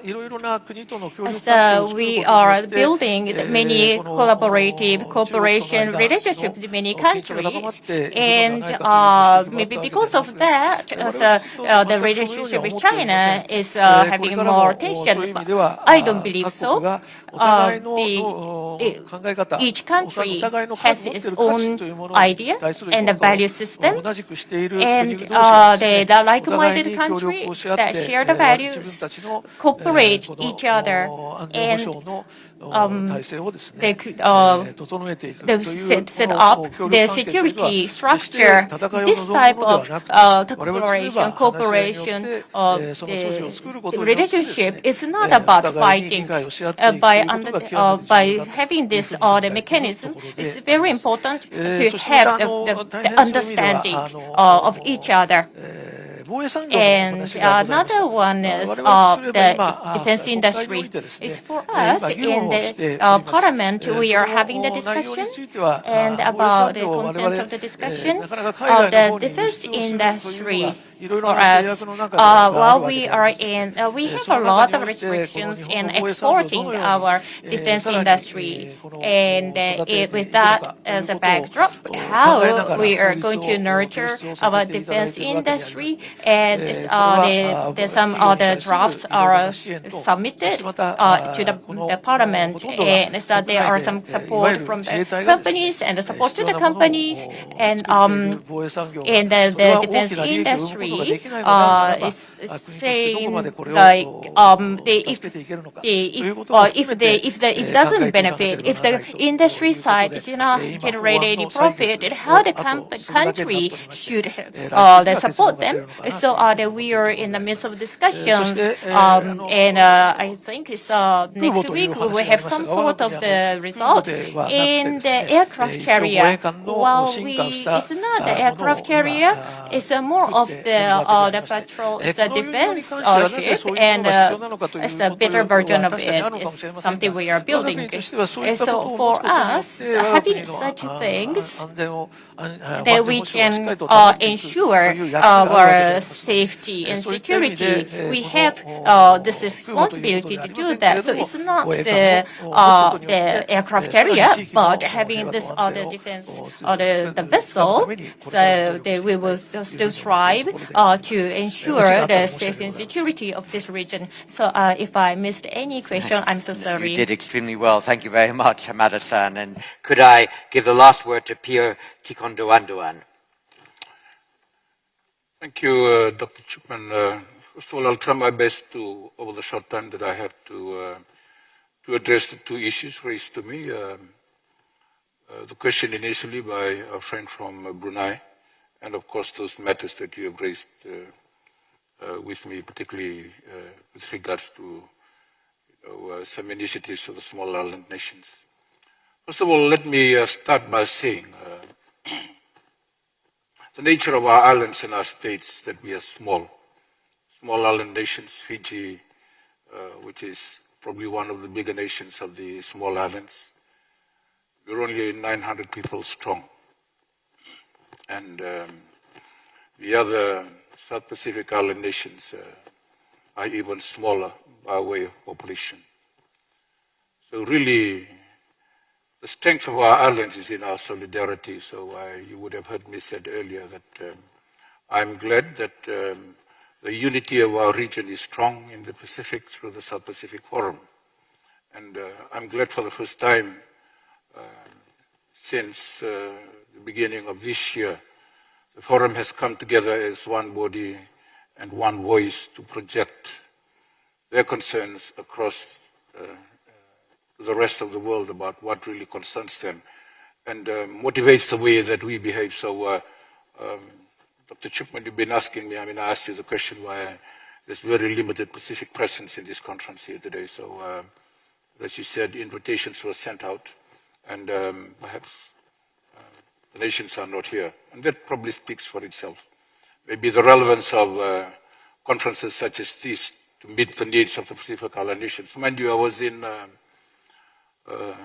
So we are building many collaborative cooperation relationships with many countries, and maybe because of that, the relationship with China is having more tension. I don't believe so. Each country has its own idea and a value system, and the like-minded countries that share the values cooperate each other, and they could set up the security structure. This type of cooperation, the relationship is not about fighting. By having this the mechanism, it's very important to have the understanding of each other. And another one is the defense industry. It's for us in the Parliament. We are having the discussion, and about the content of the discussion of the defense industry. For us, while we are in, we have a lot of restrictions in exporting our defense industry, and with that as a backdrop, how we are going to nurture our defense industry, and some other drafts are submitted to the Parliament, and so there are some support from the companies and the support to the companies, and in the defense industry. Is saying like if it doesn't benefit, if the industry side does not generate any profit, then how the country should support them. So we are in the midst of discussions, and I think it's next week we will have some sort of the result in the aircraft carrier. While it's not the aircraft carrier, it's more of the patrol, it's a defense ship, and it's a better version of it. It's something we are building. So for us, having such things, that we can ensure our safety and security, we have this responsibility to do that. So it's not the aircraft carrier, but having this other defense or the vessel, so we will still strive to ensure the safety and security of this region. So if I missed any question, I'm so sorry. You did extremely well. Thank you very much, Hamada-san. And could I give the last word to Pierre Tikondoandoan? Thank you, Dr. Chipman. First of all, I'll try my best to, over the short time that I have, to address the two issues raised to me. The question initially by a friend from Brunei, and of course those matters that you have raised with me, particularly with regards to some initiatives for the small island nations. First of all, let me start by saying the nature of our islands and our states is that we are small island nations. Fiji, which is probably one of the bigger nations of the small islands, we're only 900 people strong. And the other South Pacific island nations are even smaller by way of population. So really, the strength of our islands is in our solidarity. So you would have heard me said earlier that I'm glad that the unity of our region is strong in the Pacific through the South Pacific Forum. And I'm glad for the first time since the beginning of this year, the forum has come together as one body and one voice to project their concerns across to the rest of the world about what really concerns them and motivates the way that we behave. So, Dr. Chipman, you've been asking me, I asked you the question why there's very limited Pacific presence in this conference here today. So, as you said, invitations were sent out, and perhaps the nations are not here. And that probably speaks for itself. Maybe the relevance of conferences such as this to meet the needs of the Pacific Island nations. Mind you, I was in Papua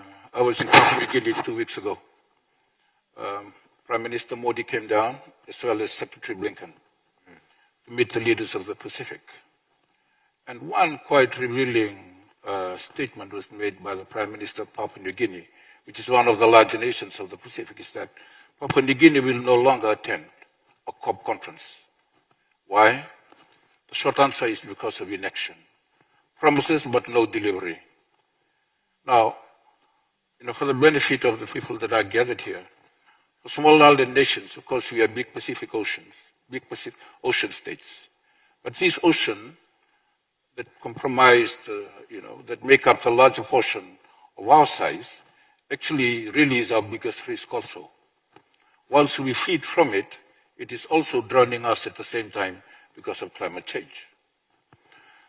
New Guinea 2 weeks ago. Prime Minister Modi came down, as well as Secretary Blinken, to meet the leaders of the Pacific. And one quite revealing statement was made by the Prime Minister of Papua New Guinea, which is one of the larger nations of the Pacific, is that Papua New Guinea will no longer attend a COP conference. Why? The short answer is because of inaction. Promises, but no delivery. Now, for the benefit of the people that are gathered here, for small island nations, of course, we are big Pacific ocean states. But these oceans that comprise, that make up the larger portion of our size, actually really is our biggest risk also. Once we feed from it, it is also drowning us at the same time because of climate change.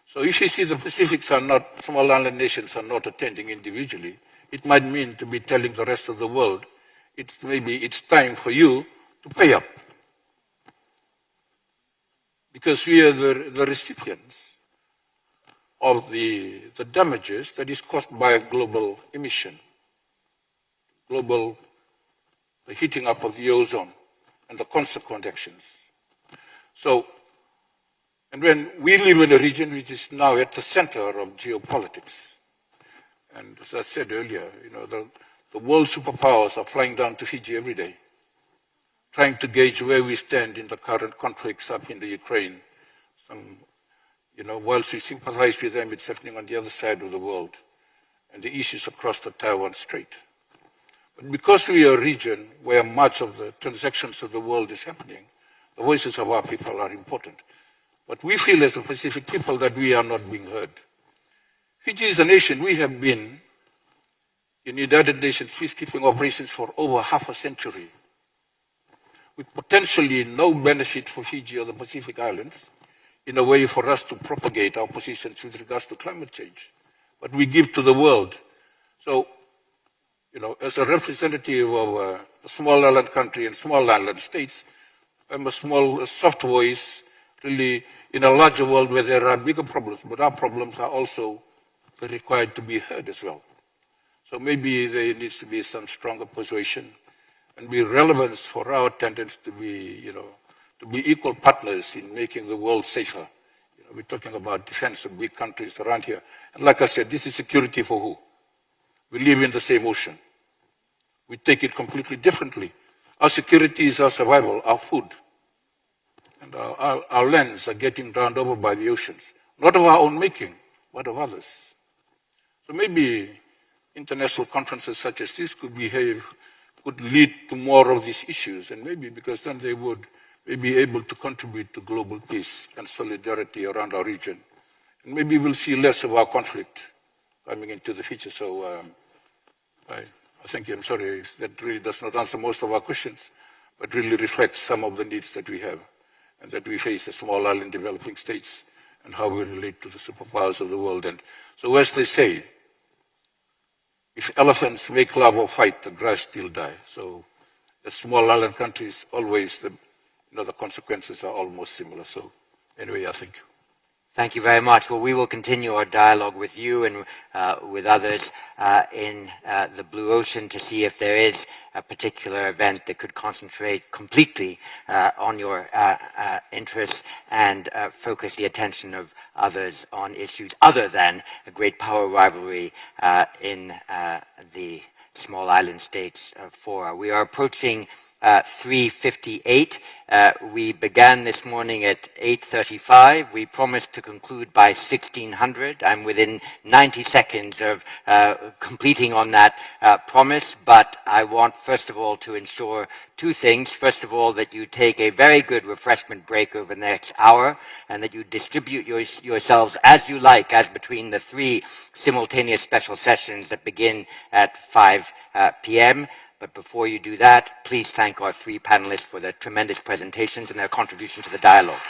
So if you see the Pacifics are not, small island nations are not attending individually, it might mean to be telling the rest of the world, maybe it's time for you to pay up. Because we are the recipients of the damages that is caused by global emission, the heating up of the ozone, and the consequent actions. So, and when we live in a region which is now at the center of geopolitics, and as I said earlier, the world superpowers are flying down to Fiji every day, trying to gauge where we stand in the current conflicts up in the Ukraine. Whilst we sympathize with them, it's happening on the other side of the world, and the issues across the Taiwan Strait. But because we are a region where much of the transactions of the world is happening, the voices of our people are important. But we feel as a Pacific people that we are not being heard. Fiji is a nation, we have been in United Nations peacekeeping operations for over half a century, with potentially no benefit for Fiji or the Pacific Islands, in a way for us to propagate our positions with regards to climate change. But we give to the world. So, as a representative of a small island country and small island states, I'm a small, soft voice, really, in a larger world where there are bigger problems, but our problems are also required to be heard as well. So maybe there needs to be some stronger persuasion and be relevance for our attendance to be, to be equal partners in making the world safer. We're talking about defense of big countries around here. And like I said, this is security for who? We live in the same ocean. We take it completely differently. Our security is our survival, our food. And our lands are getting drowned over by the oceans. Not of our own making, but of others. So maybe international conferences such as this could lead to more of these issues, and maybe because then they would be able to contribute to global peace and solidarity around our region. And maybe we'll see less of our conflict coming into the future. So I thank you. I'm sorry if that really does not answer most of our questions, but really reflects some of the needs that we have and that we face as small island developing states and how we relate to the superpowers of the world. And so as they say, if elephants make love or fight, the grass still die. So as small island countries, always the consequences are almost similar. So anyway, I think. Thank you very much. Well, we will continue our dialogue with you and with others in the Blue Ocean to see if there is a particular event that could concentrate completely on your interests and focus the attention of others on issues other than a great power rivalry in the small island states fora. We are approaching 3:58. We began this morning at 8:35. We promised to conclude by 1600. I'm within 90 seconds of completing on that promise, but I want first of all to ensure two things. First of all, that you take a very good refreshment break over the next hour and that you distribute yourselves as you like, as between the three simultaneous special sessions that begin at 5 p.m. But before you do that, please thank our three panelists for their tremendous presentations and their contribution to the dialogue.